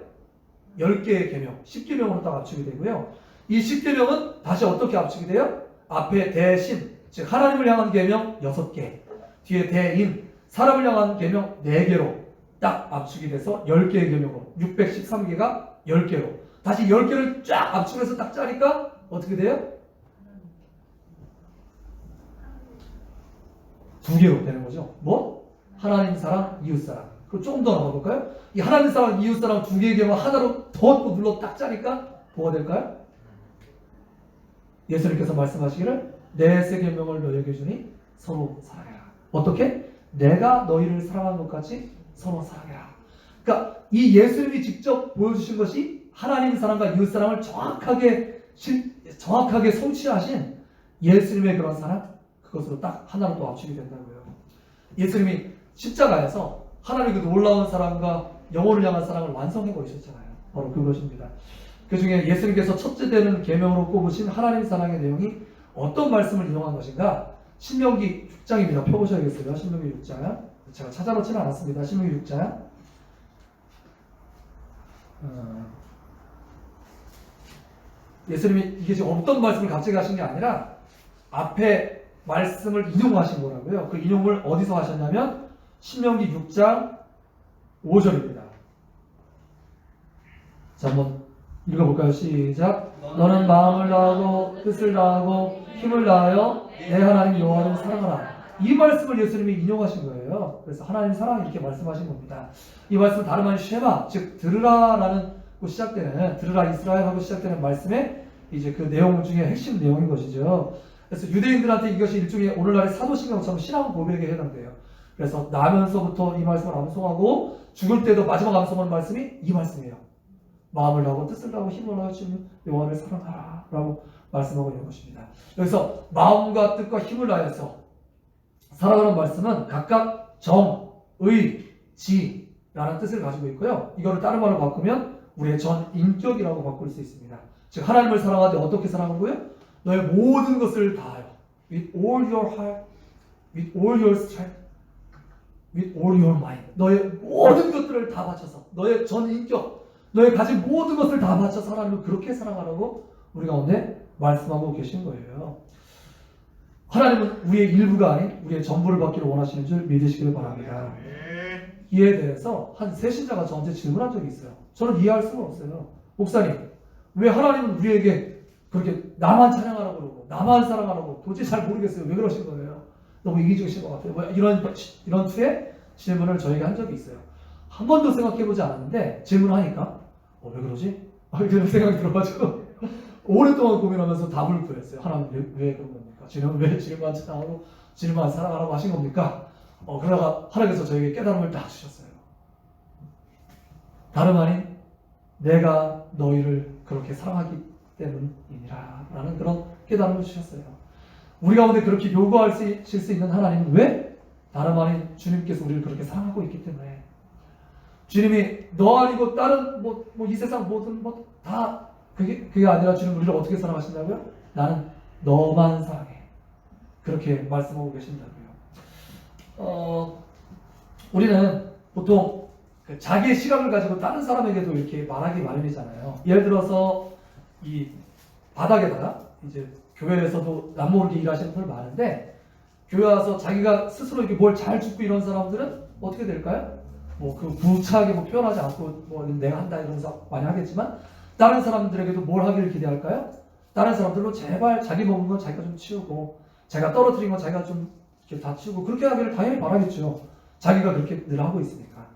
10개의 계명, 10계명으로 딱 압축이 되고요. 이 10계명은 다시 어떻게 압축이 돼요? 앞에 대신, 즉 하나님을 향한 계명 6개, 뒤에 대인, 사람을 향한 계명 4개로 딱 압축이 돼서 10개의 계명으로 613개가 10개로 다시 10개를 쫙 압축해서 딱 짜니까 어떻게 돼요? 두 개로 되는 거죠. 뭐? 하나님 사랑, 이웃 사랑. 그럼 조금 더 나가 볼까요? 이 하나님 사랑, 이웃 사랑 두 개의 계명 하나로 더 또 눌러 딱 짜니까 뭐가 될까요? 예수님께서 말씀하시기를 내 새 계명을 너희에게 주니 서로 사랑해라. 어떻게? 내가 너희를 사랑한 것 같이 서로 사랑해라. 그러니까 이 예수님이 직접 보여주신 것이 하나님 사랑과 이웃 사랑을 정확하게 성취하신 예수님의 그런 사랑, 그것으로 딱 하나로 또 압축이 된다고요. 예수님이 십자가에서 하나님의 그 놀라운 사랑과 영혼을 향한 사랑을 완성해 버리셨잖아요. 바로 그것입니다. 그 중에 예수님께서 첫째 되는 계명으로 꼽으신 하나님 사랑의 내용이 어떤 말씀을 인용한 것인가? 신명기 6장입니다. 펴보셔야겠어요. 신명기 6장. 제가 찾아놓지는 않았습니다. 신명기 6장. 예수님이 이게 지금 없던 말씀을 갑자기 하신 게 아니라 앞에 말씀을 인용하신 거라고요. 그 인용을 어디서 하셨냐면 신명기 6장 5절입니다. 자, 한번 읽어볼까요? 시작. 너는 마음을 다하고 뜻을 다하고 힘을 다하여 내 하나님 여호와를 사랑하라. 이 말씀을 예수님이 인용하신 거예요. 그래서 하나님 사랑 이렇게 말씀하신 겁니다. 이 말씀은 다름 아닌 쉐마, 즉 들으라라는 시작되는 들으라 이스라엘 하고 시작되는 말씀의 이제 그 내용 중에 핵심 내용인 것이죠. 그래서 유대인들한테 이것이 일종의 오늘날의 사도신경처럼 신앙 고백에 해당돼요. 그래서 나면서부터 이 말씀을 암송하고 죽을 때도 마지막 암송하는 말씀이 이 말씀이에요. 마음을 다하고 뜻을 다하고 힘을 다하여 주는 여호와를 사랑하라 라고 말씀하고 있는 것입니다. 여기서 마음과 뜻과 힘을 다해서 사랑하는 말씀은 각각 정, 의, 지라는 뜻을 가지고 있고요. 이거를 다른 말로 바꾸면 우리의 전 인격이라고 바꿀 수 있습니다. 즉 하나님을 사랑하되 어떻게 사랑하고요? 너의 모든 것을 다하여 with all your heart, with all your strength, with all your mind. 너의 모든 것들을 다 바쳐서 너의 전 인격, 너의 가진 모든 것을 다 바쳐서 하나님을 그렇게 사랑하라고 우리 가운데 말씀하고 계신 거예요. 하나님은 우리의 일부가 아닌 우리의 전부를 받기를 원하시는 줄 믿으시기를 바랍니다. 이에 대해서 한 새신자가 저한테 질문한 적이 있어요. 저는 이해할 수가 없어요. 목사님, 왜 하나님은 우리에게 그렇게 나만 찬양하라고 그러고 나만 사랑하라고 도저히 잘 모르겠어요. 왜 그러신 거예요? 너무 이기적이신 것 같아요. 뭐 이런 투의 질문을 저에게 한 적이 있어요. 한 번도 생각해보지 않았는데 질문하니까 왜 그러지? 이런 생각이 들어가지고 오랫동안 고민하면서 답을 구했어요. 하나님 왜 그런 겁니까? 지금 왜 질만 찬양하고 질만 사랑하라고 하신 겁니까? 그러다가 하나님께서 저에게 깨달음을 딱 주셨어요. 다름 아닌 내가 너희를 그렇게 사랑하기 때문이니라 라는 그런 깨달음을 주셨어요. 우리 가운데 그렇게 요구하실 수 있는 하나님은 왜? 다름 아닌 주님께서 우리를 그렇게 사랑하고 있기 때문에. 주님이 너 아니고 다른 이 세상 모든 다 그게 아니라 주님 우리를 어떻게 사랑하신다고요? 나는 너만 사랑해. 그렇게 말씀하고 계신다고요. 우리는 보통 자기의 시각을 가지고 다른 사람에게도 이렇게 말하기 마련이잖아요. 예를 들어서 이 바닥에다가 이제 교회에서도 남모르게 일하시는 분들 많은데 교회 와서 자기가 스스로 이렇게 뭘 잘 줍고 이런 사람들은 어떻게 될까요? 그 구차하게 표현하지 않고 내가 한다 이러면서 많이 하겠지만 다른 사람들에게도 뭘 하기를 기대할까요? 다른 사람들로 제발 자기 먹은 건 자기가 좀 치우고 자기가 떨어뜨린 건 자기가 좀 이렇게 다 치우고 그렇게 하기를 당연히 바라겠죠. 자기가 그렇게 늘 하고 있으니까.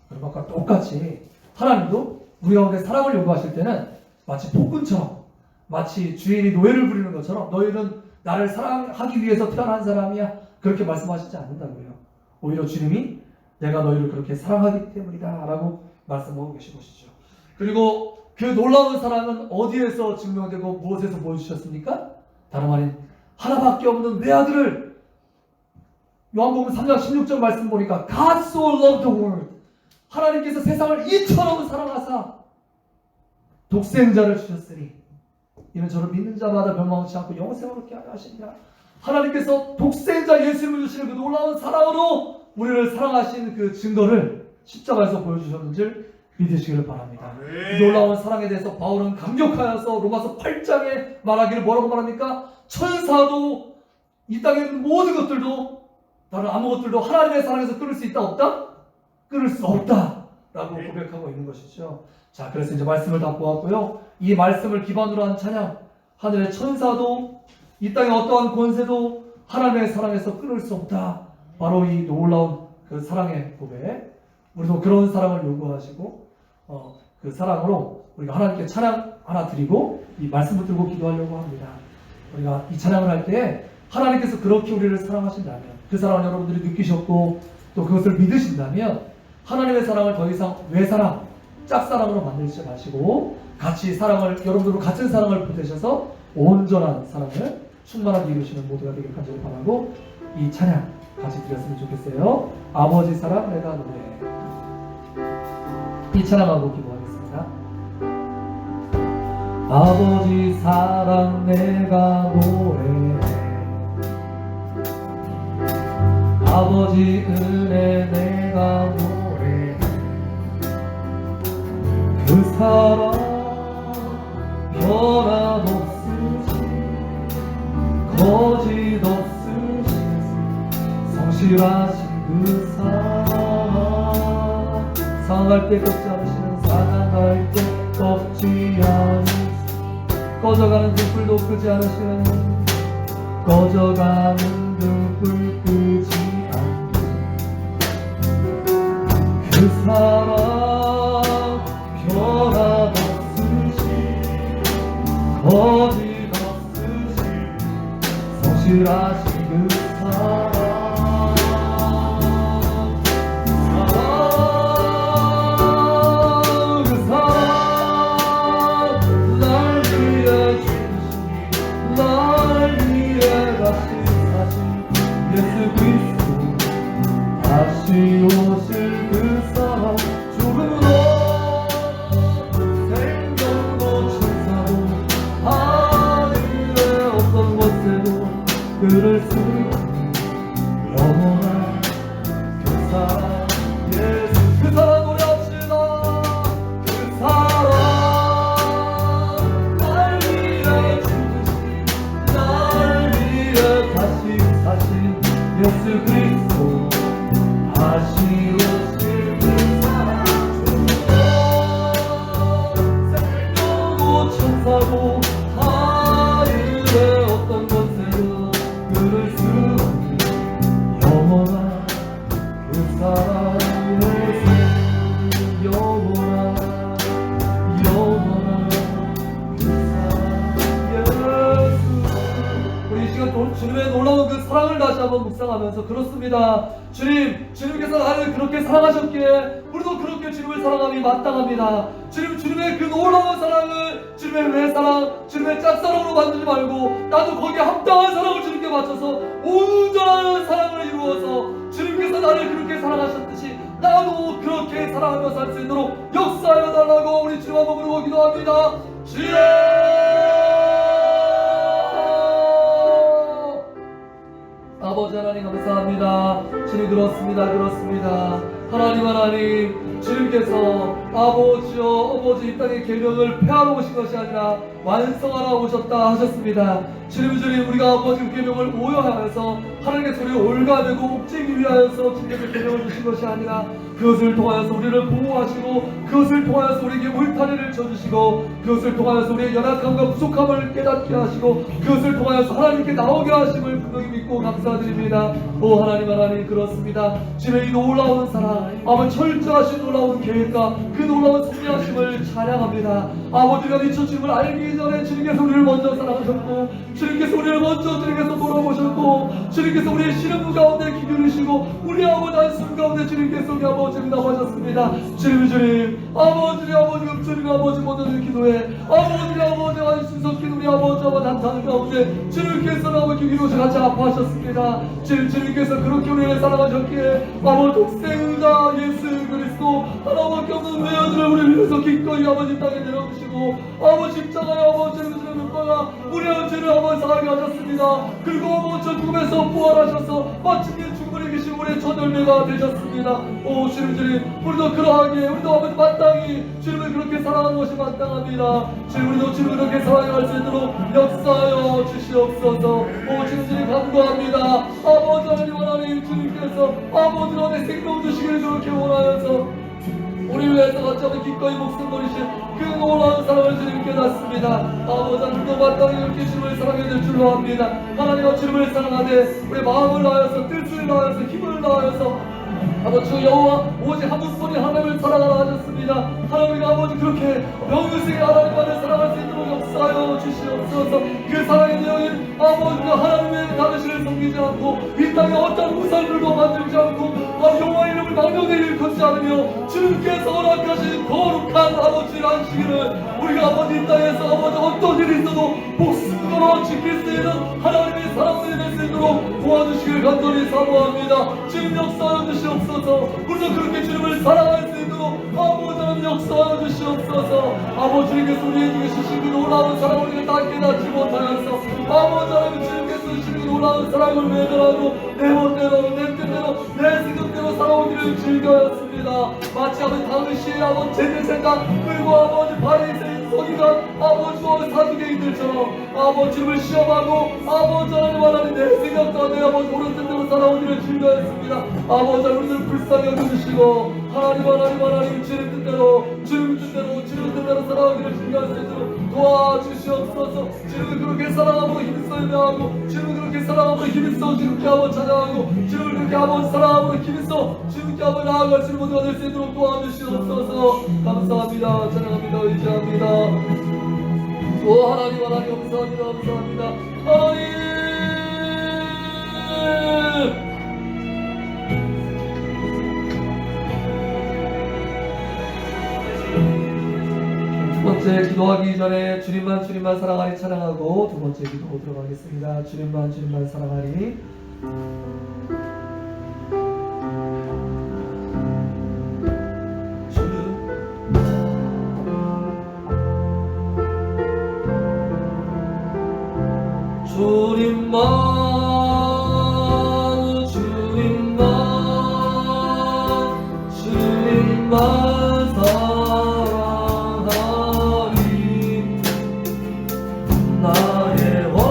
그런 것과 똑같이 하나님도 우리 가운데 사랑을 요구하실 때는 마치 폭군처럼 마치 주인이 노예를 부리는 것처럼 너희는 나를 사랑하기 위해서 태어난 사람이야 그렇게 말씀하시지 않는다고요. 오히려 주님이 내가 너희를 그렇게 사랑하기 때문이다 라고 말씀하고 계신 것이죠. 그리고 그 놀라운 사랑은 어디에서 증명되고 무엇에서 보여주셨습니까? 다름 아닌 하나밖에 없는 외아들을 요한복음 3장 16절 말씀 보니까 God so loved the world 하나님께서 세상을 이처럼 사랑하사 독생자를 주셨으니 이는 저를 믿는 자마다 멸망하지 않고 영생을 얻게 하려 하시니라. 하나님께서 독생자 예수님을 주시는 그 놀라운 사랑으로 우리를 사랑하신 그 증거를 십자가에서 보여주셨는 줄 믿으시기를 바랍니다. 이 놀라운 사랑에 대해서 바울은 강력하여서 로마서 8장에 말하기를 뭐라고 말합니까? 천사도 이 땅에 있는 모든 것들도 다른 아무것들도 하나님의 사랑에서 끊을 수 있다 없다? 끊을 수 없다 라고 고백하고 있는 것이죠. 자, 그래서 이제 말씀을 다 보았고요. 이 말씀을 기반으로 한 찬양, 하늘의 천사도 이 땅의 어떠한 권세도 하나님의 사랑에서 끊을 수 없다. 바로 이 놀라운 그 사랑의 고백. 우리도 그런 사랑을 요구하시고 그 사랑으로 우리가 하나님께 찬양 하나 드리고 이 말씀 붙들고 기도하려고 합니다. 우리가 이 찬양을 할 때 하나님께서 그렇게 우리를 사랑하신다면, 그 사랑을 여러분들이 느끼셨고 또 그것을 믿으신다면 하나님의 사랑을 더 이상 외사랑, 짝사랑으로 만들지 마시고 같이 사랑을, 여러분들과 같은 사랑을 보태셔서 온전한 사랑을 충만하게 이루시는 모두가 되길 간절히 바라고 이 찬양 같이 드렸으면 좋겠어요. 아버지 사랑 내가 노래해. 이 찬양하고 기도하겠습니다. 아버지 사랑 내가 노래해. 아버지 은혜 내가 노래해. 그 사랑 변함없으시 거짓 없으시 성실하신 그 사랑 상할 때 꺾지 않으시는 사랑할 때 꺾지 않으시는 꺼져가는 등불도 끄지 않으시는 꺼져가는 등불 끄지 않으시는 그 사랑 변함없으시 거짓 없으시 성실하신 그 사랑 다시 오실 그 사랑 조금도 생명도 천사도 하늘의 어떤 곳에도 그를 수 없는 영원한 그 사랑 예수 그 사랑 노래합시다. 그 사랑 날 위해 죽으신 날 위해 다시 사신 예수 그리스도 다시 오실 그 사랑 생명도 천사도 하늘의 어떤 곳에도 그를 수 없는 영원한 그 사랑 예수 영원한 그 사랑 예수. 우리 이 시간 또 주님의 놀라운 그 사랑을 다시 한번 묵상하면서 그렇습니다. 주님께서 나를 그렇게 사랑하셨기에 우리도 그렇게 주님을 사랑함이 마땅합니다. 주님의 그 놀라운 사랑을 주님의 외사랑, 주님의 짝사랑으로 만들지 말고 나도 거기에 합당한 사랑을 주님께 바쳐서 온전한 사랑을 이루어서 주님께서 나를 그렇게 사랑하셨듯이 나도 그렇게 사랑하며 살 수 있도록 역사하여 달라고 우리 주님 한번 부르고 기도합니다. 주여! 아버지 하나님 감사합니다. 주님 그렇습니다. 하나님 주님께서 아버지여 어버지 이 땅의 계명을 폐하러 오신 것이 아니라 완성하러 오셨다 하셨습니다. 주님 우리가 아버지 그 계명을 오해하여서 하나님의 소리를 올가매고 옥죄기 위하여서 주님께서 계명을 주신 것이 아니라 그것을 통하여서 우리를 보호하시고 그것을 통하여서 우리에게 울타리를 쳐주시고 그것을 통하여서 우리의 연약함과 부족함을 깨닫게 하시고 그것을 통하여서 하나님께 나오게 하심을 분명히 믿고 감사드립니다. 오 하나님 그렇습니다. 주님의 이 놀라운 사랑 아버지 철저하신 놀라운 계획과 그 놀라운 섭리하심을 찬양합니다. 아버지가 미처 주님을 알기 전에 주님께서 우리를 먼저 사랑하셨고 주님께서 우리를 먼저 주님께서 돌아보셨고 주님께서 우리의 시름 가운데 기울이시고 우리 아버지 한숨 가운데 주님께서 우리 아버지를 나와셨습니다. 주님 아버지 주님 아버지 먼저 기도해 아버지 한숨 섞인 우리 아버지 한탄 가운데 주님께서 아버지 기도시 같이 아파하셨습니다. 주님께서 그렇게 우리를 사랑하셨기에 아버지 독생자 예수 그리스도 하나밖에 없는 외아들을 우리 위해서 기꺼이 아버지 땅에 내려주시고 아버지 십자가에 아버지 주님의 눈바가 우리의 죄를 아버지 사하게 하셨습니다. 그리고 아버지 죽음에서 부활하셔서 마침내 죽음을 이기신 우리의 첫 열매가 되셨습니다. 오 주님 우리도 그러하기에 우리도 아버지 마땅히 주님을 그렇게 사랑하는 것이 마땅합니다. 우리도 주님을 그렇게 사랑할 수 있도록 역사하여 주시옵소서. 오 주님 간구합니다. 아버지 하나님 주님께서 아버지 안에 생명 주시기를 그렇게 원하여서 우리를 위해서 어쩌면 기꺼이 목숨 버리신 그 놀라운 사랑을 주님 깨닫습니다. 아버지 하나님도 마땅히 이렇게 주님을 사랑해야 될 줄로 압니다. 하나님과 주님을 사랑하되 우리 마음을 다하여서 뜻을 다하여서 힘을 다하여서 아버지 주 여호와 오직 한 분뿐인 하나님을 사랑하라 하셨습니다. 하나님 아버지 그렇게 영생의 하나님만을 사랑할 수 있도록 역사하여 주시옵소서. 그 사랑의 내용인 아버지가 하나님의 당신을 섬기지 않고 이 땅에 어떤 우상들도 만들지 않고 여호와 이름을 망령되이 일컫지 않으며 주님께서 허락하신 거룩한 아버지의 안식일을 우리가 아버지 이 땅에서 아버지 어떤 일이 있어도 목숨 걸어 지킬 수 있는 하나님의 사랑들이 될 수 있도록 도와주시길 간절히 사모합니다. 주님 역사하여 주시옵소서. 우리도 그렇게 주님을 사랑할 수 있도록 아버지 하나님 역사하여 주시옵소서. 아버지 주님께서 우리에게 주신 그 놀라운 사랑을 우리가 다 깨닫지 못하여서 아버지 하나님 주님께서 주신 그 놀라운 사랑을 외면하고 내 멋대로 내 뜻대로 내 생각대로 살아오기를 즐겨였습니다. 마치 아버지 당시의 아버지 제대 생각 그리고 아버지 바리새인 서기관 아버지와 사두개인들처럼 아버지 주님을 시험하고 아버지 하나님 내 생각과 내 아버지 옳은 뜻대로 살아오기를 즐겨했습니다. 아버지 우리를 불쌍히 여겨주시고 하나님 주님 뜻대로 주님 뜻대로 살아오기를 즐겨할 수 있도록 도와주시옵소서. 주님을 그렇게 사랑하고 힘써 예배하고 주님을 그렇게 사랑하고 힘써 주님께 아버지 찬양하고 주님을 그렇게 아버지 사랑하고 힘써 주님께 아버지 나아갈 수 있는 모두가 될 수 있도록 도와주시옵소서. 감사합니다. 찬양합니다. 의지합니다. 오 하나님 감사합니다. 하나님 두 번째 기도하기 전에 주님만 사랑하리 찬양하고 두 번째 기도 들어가겠습니다. 주님만 사랑하리. 주님만 사랑하리. 나의 왕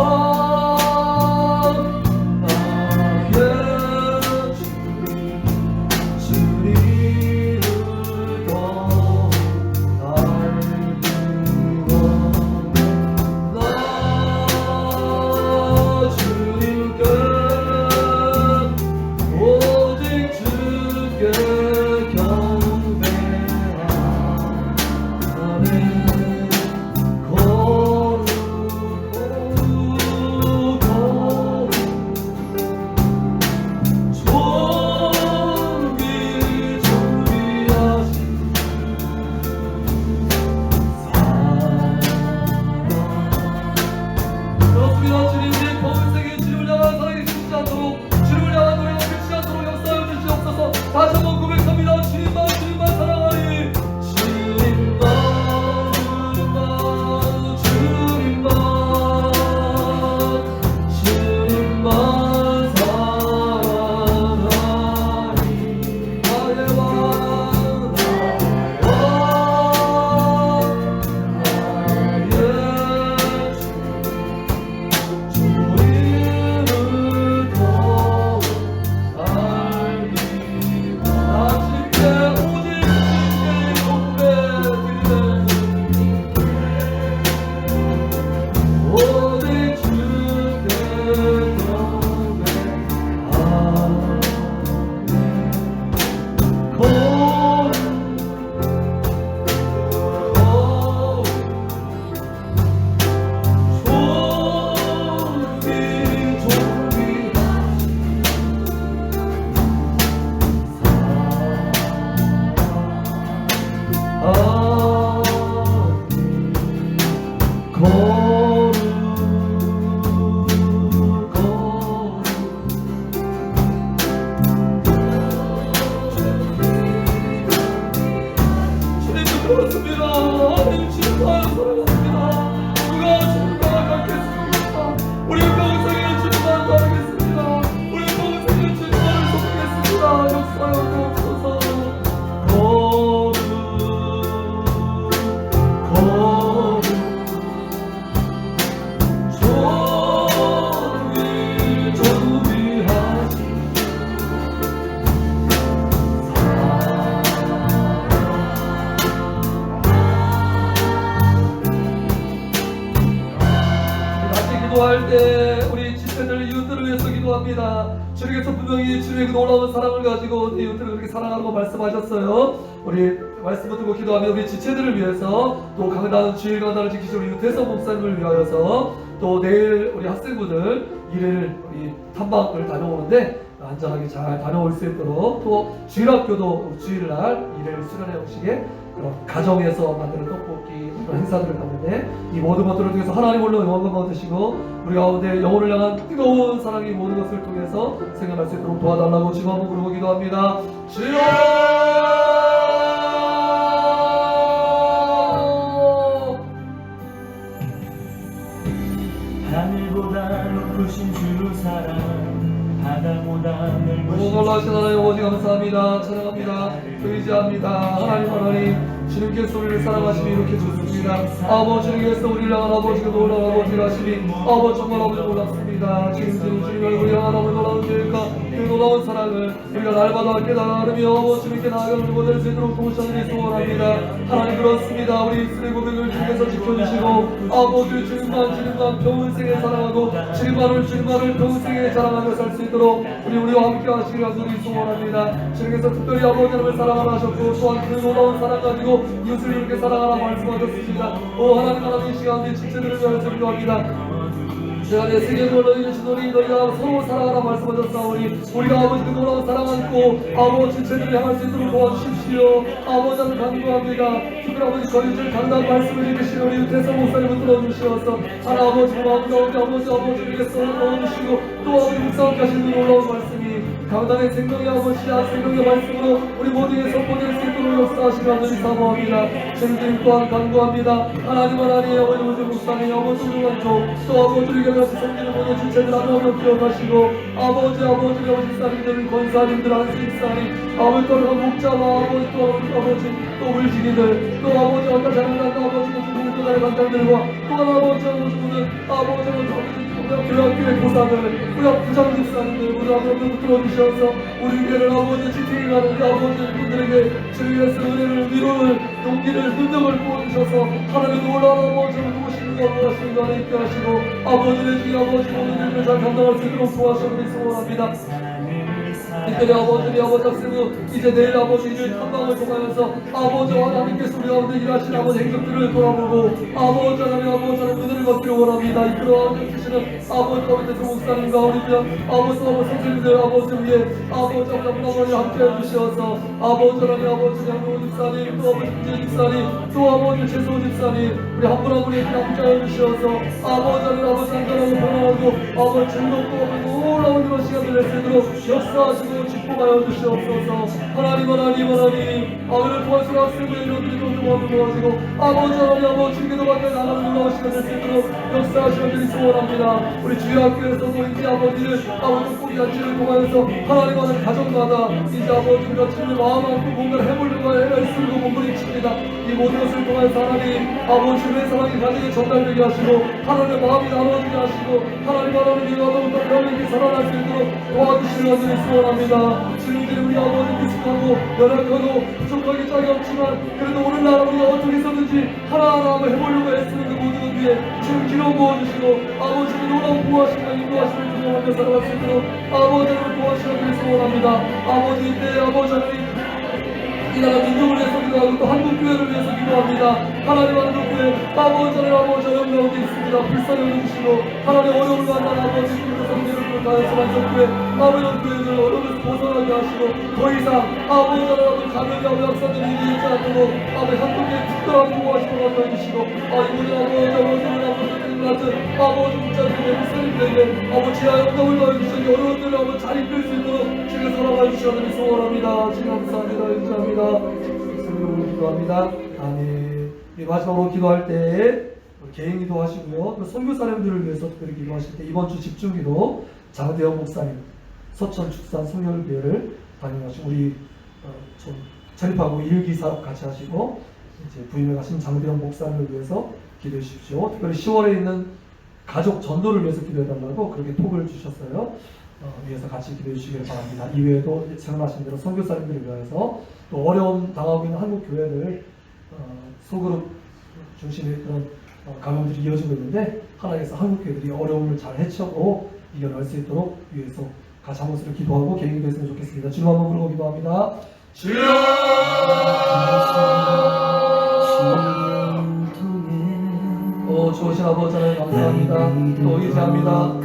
나의 주님을 더 알고 나 주님께 오직 주께 다시 한번 고백합니다. 주님만 사랑하리. 주님만 사랑하리. 나의 왕 나의 주님을 더 알리. 그렇습니다. 하나님 주님만 사랑합니다. 누가 주님과 같겠습니까? 우리 평생에 주님만 따르겠습니다. 우리 평생에 주님만을 섬기겠습니다. 역사여 주옵소서. 기도할 때 우리 지체들 이웃들을 위해서 기도합니다. 주님께서 분명히 주님의 그 놀라운 사랑을 가지고 내 이웃들을 그렇게 사랑하라고 말씀하셨어요. 우리 말씀 듣고 기도하며 우리 지체들을 위해서 또 강단 주일 강단을 지키신 우리 유태성 목사님을 위하여서 또 내일 우리 학생부들 일일 우리 탐방을 다녀오는데 안전하게 잘 다녀올 수 있도록 또 주일학교도 주일날 일일 수련회 형식의 그런 가정에서 만드는 떡볶이 그런 행사들을 가는데 이 모든 것들을 통해서 하나님 홀로 영광을 얻으시고 우리 가운데 영혼을 향한 뜨거운 사랑이 모든 것을 통해서 생겨날 수 있도록 도와달라고 지금 한번 부르고 기도합니다. 주여! 하늘보다 높으신 주 사랑 바다보다 넓으신 놀라신 하나님 아버지 감사합니다. 찬양합니다. 의지합니다. 하나님 주님께서 우리를 사랑하심이 이렇게 좋습니다. 아버지께서 우리를 향한 아버지가 놀라운 아버지라시니 아버지 정말 아버지 놀랍습니다. 주님을 우리 향한 아버지 놀라운 계획과 그 놀라운 사랑을 우리가 날마다 깨달으며 아버지께 나아가는 모델 수 있도록 도우시기를 소원합니다. 하나님 그렇습니다. 우리 입술의 고백을 주님께서 지켜주시고 아버지 주님만 평생에 사랑하고 주님만을 평생에 자랑하며 살 수 있도록 우리와 함께 하시기를 간절히 소원합니다. 주님께서 특별히 아버지 하나님을 사랑하라 하셨고 또한 그 놀라운 사랑 가지고 이웃을 그렇게 사랑하라 말씀하셨습니다. 하나님 이 시간 내 지체들을 위하여 기도합니다. 제가 내 세계를 너희를 너희가 서로 사랑하라 말씀하셨사오니 우리가 아버지 그 놀라운 사랑 안고 아버지 지체들을 향할 수 있도록 도와주십시오. 아버지 하나님 간구합니다. 특별히 아버지 저희들 강단 말씀을 읽으시는 우리 유태성 목사님을 들어주시어서 하나 아버지 마음 가운데 아버지를 위해서 넣어주시고 또 아버지 묵상케 하시는 놀라운 말씀이 강단의 생명의 아버지야 생명의 말씀으로 우리 모두에게 선포될 수 있도록 역사하시며 하늘이 사모합니다. 주님 또한 간구합니다. 하나님 아버지 목사님 아버지 우리만족 또 아버지에게 같이 섬기는 모든 지체들 하나님 기억하시고 아버지 집사님들 권사님들 안수집사님 아버지 또 목자와 아버지 또 물지기들 또 아버지 아까 잘못한 아버지 또 다른 간장들과 또 아버지 교학교의 교사들 우리 부장집사님들 우리 아버지 들어주셔서 우리 교회를 아버지 지탱해 가는 우리 아버지 분들에게 주님께서 은혜를 위로를 용기를 능력을 부어주셔서 하나님의 놀라운 아버지를 도우시는 것 원하시는 거 있게 하시고 아버지의 주의 아버지 모든 일을 잘 감당할 수 있도록 도와주시기를 소원합니다. 특별히 아버지 학생도 이제 내일 아버지 일 탐방을 통하여서 아버지와 하나님께서 우리 가운데 일하신 아버지 행적들을 돌아보고 아버지 하나님 은혜를 받기를 원합니다. 이끌어 주시는 아버지 가운데 목사님과 우리 아버지 선생님들 아버지 위에 아버지 함께 해주셔서 아버지 하나님 양로 집사님 또 아버지 김재 집사님 또 아버지 최소 집사님 우리 한 분 한 분에게 함께 해주셔서 아버지 안전하고 편안하고 아버지 즐겁고 놀라운 그런 시간을 낼 수 있도록 역사하시고 축복하여 주시옵소서. 하나님 아버지를 도와주시고 학생들의 이런들이 도와주시고 아버지 주님께서 밖에 나가는 놀라운 시간을 낼 수 있도록 역사하시기를 소원합니다. 우리 주일학교에서도 이제 아버지를 꿈꾸기 잔치를 통하여서 하나님 가정마다 이제 아버지가 주님의 마음 안고 뭔가를 해보려고 애쓰고 몸부림칩니다. 이 모든 것을 통하여서 하나님 아버지의 사랑이 가정에 전달되게 하시고 하나님의 마음이 나눠지게 하시고 하나님이 더욱더 병에게 살아날 수 있도록 도와주시는 것을 소원합니다. 주님들이 우리 아버지 미숙하고 연약하고 부족하게 짝이 없지만 그래도 오늘날 우리가 어떻게 해서든지 하나하나 해보려고 애쓰는 그 모든 위에 지금 기름 부어주시고 아버지의 놀라운 보호하심과 인도하심을 통하여 살아갈 수 있도록 아버지를 도와주시기를 소원합니다. 아버지 이때 아버지 하나님 이 나라 민족을 위해서 기도하고 또 한국교회를 위해서 기도합니다. 하나님 한국교회 아버지 어려운 가운데 있습니다. 불쌍히 여겨주시고 하나님 어려움을 만난 아버지 그리고 성대를 다해서 완성교회 아버지 교회들 어려움에서 벗어나게 하시고 더 이상 아버지 가면이 아버지 학사들이 일이 있지 않도록 아버지 한국교회 특별한 보호하시고 맡아주시고 이모든 아버지 목자들에게 목사님들에게 아버지 지하 영광을 더해주시니 어려운들을 아버지 잘 이끌 수 있도록 주님의 사랑을 주시는 소원합니다. 주님 감사합니다. 인정합니다. 성령으로 기도합니다. 아멘. 마지막으로 기도할 때 개인 기도하시고요. 또 선교사님들을 위해서 특별히 기도하실 때 이번 주 집중기도 장대영 목사님 서천 축산 성결교회를 다녀가시고 우리 전입하고 일기 사업 같이 하시고 이제 부임해 가신 장대영 목사님을 위해서 기도해 주십시오. 특별히 10월에 있는 가족 전도를 위해서 기도해달라고 그렇게 톡을 주셨어요. 위해서 같이 기도해 주시길 바랍니다. 이외에도 생각하신 대로 선교사님들을 위해서 또 어려움 당하고 있는 한국 교회들 소그룹 중심의 그런 감염들이 이어지고 있는데 하나님께서 한국 교회들이 어려움을 잘 헤쳐고 이겨낼 수 있도록 위해서 같이 한 번씩 기도하고 계획이 됐으면 좋겠습니다. 주님 한번 부르고 기도합니다. 주여 좋으신 아버지 하나님 감사합니다. 또 의지합니다.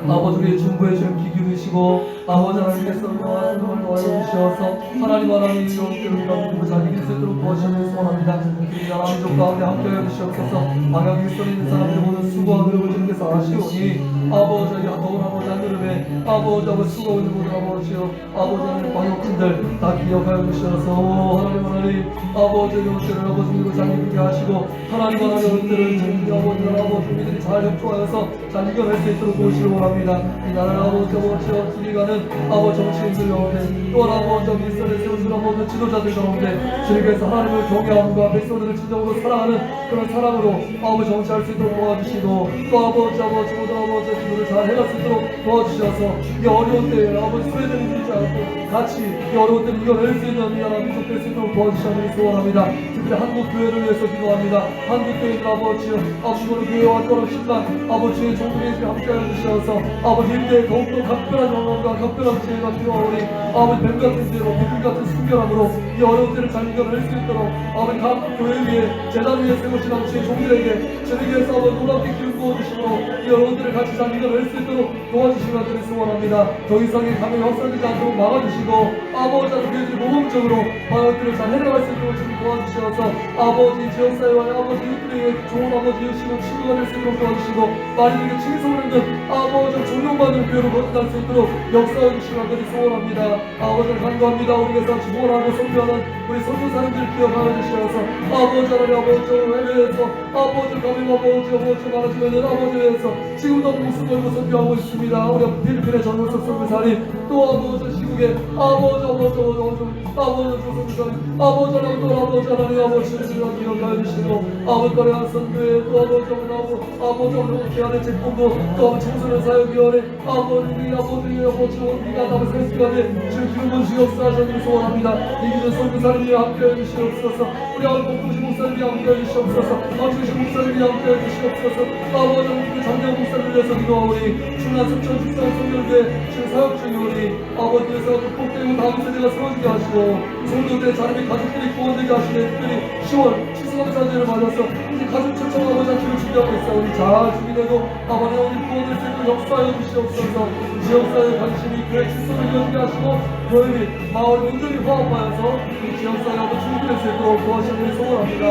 아버지 우리의 중보해 주는 기기이시고 아버지 하나님께서 우리와 성령을 도와주시어서 하나님 하나님 이런 믿음을 잘 이길 수 있도록 도와주시는 소원합니다. 우리 나라 민족 가운데 함께하여 주시옵소서. 방향 일선에 있는 사람들의 모든 수고와 노력을 주님께서 아시오니 아버지 더운 아버지 하늘에 아버지 수고하고 있는 모든 아버지여 아버지 하나님 방역진들 다 기억하여 주시어서 하나님 아버지 이것들을 아버지 믿고 잘 이기게 하시고 하나님 이것들을 정리 아버지 우리들이 잘 협조하여서 잘 이겨낼 수 있도록 도우시기 원합니다. 이 나라를 아버지여 지리가는 아버지 정치인들 가운데 또한 아버지 일선에 세우시는 모든 지도자들 가운데 주님께서 하나님을 경외함과 백성들을 진정으로 사랑하는 그런 사랑으로 아버지 정치할 수 있도록 도와주시고 또 아버지 모든 아버지 기도를 잘 해갈 수 있도록 도와주셔서 이 어려운 때에 아버지 소외되는 일이지 않고 같이 이 어려운 때를 이겨낼 수 있는 이 나라 민족 될 수 있도록 도와주시는 소원합니다. 특히 한국 교회를 위해서 기도합니다. 한국 교회들 아버지여 아버지 우리 교회와 떨어진다 아버지의 종들에게 함께하여 주셔서 아버지 일대에 더욱더 각별한 영광과 각별한 지혜가 필요하오니 아버지 뱀 같은 죄로 비둘 같은 순결함으로 이 어려운 때를 잘 이겨낼 수 있도록 아버지 각 교회 위에 재단 위에 세우신 아버지의 종들에게 저에게서 아버지 놀랍게 기름 부어주시므로 이 어려운 때를 같이 잘 이겨낼 수 있도록 도와주시면 드리 소원합니다. 더 이상의 감염이 확산되지 않도록 막아주시고 아버지 교회들이 모범적으로 방역들을 잘 해나갈 수 있도록 주님 도와주셔서 아버지 지역사회와 아버지 이웃들에게 좋은 아버지 유시고 친구가 될 수 있도록 도와주시고 많이들에게 칭송을 듣는 아버지 존경받는 교회로 거듭날 수 있도록 역사해 주시면 드리 소원합니다. 아버지를 간구합니다. 우리에서 주원하고 선교하는 우리 선교사님들 기억하여 주시어서 아버지 하나님 아버지 해외에서 아버지 감염 아버지 많아지면은 아버지에서 지금도 목숨 걸고 선교하고 있습니다. 우리 필리핀의 전도서 선교사님 또 아버지 시국에 아버지 조선교사님 아버지 하나님 또 아버지 하나님 아버지를 기억하여 주시고 아버지 거래한 선교에 또 아버지 오늘 귀한의 제품도 또 청소년 사역위원회 아버지 우리가 나무 생수가에 지금 기름분 주역사하셔서 소원합니다. 이기준 선교사님이 함께해 주시옵소서. 우리 아버지 목사님이 함께해 주시옵소서. 주신 목사님이 함께해 주시옵소서. 아버지 우리 장경 목사님을 위해서 기도하오니 충남 순천 축산 성결교회 지금 사역 중이오니 아버지께서 극복되고 다음 세대가 세워지게 하시고 성도들의 자녀의 가족들이 구원되게 하시되 특별히 10월 추수감사제를 맞아서 이제 가족 초청 아버지 한끼를 준비하고 있사오니 잘 준비되고 아버지 오늘 구원을 세고 역사하여 주시옵소서. 지역사회 관심이 교회 축소를 이어지게 하시고 교회 및 마을 온전히 화합하여서 이 지역사회 아버지 준비될 수 있도록 도와주시는 소원합니다.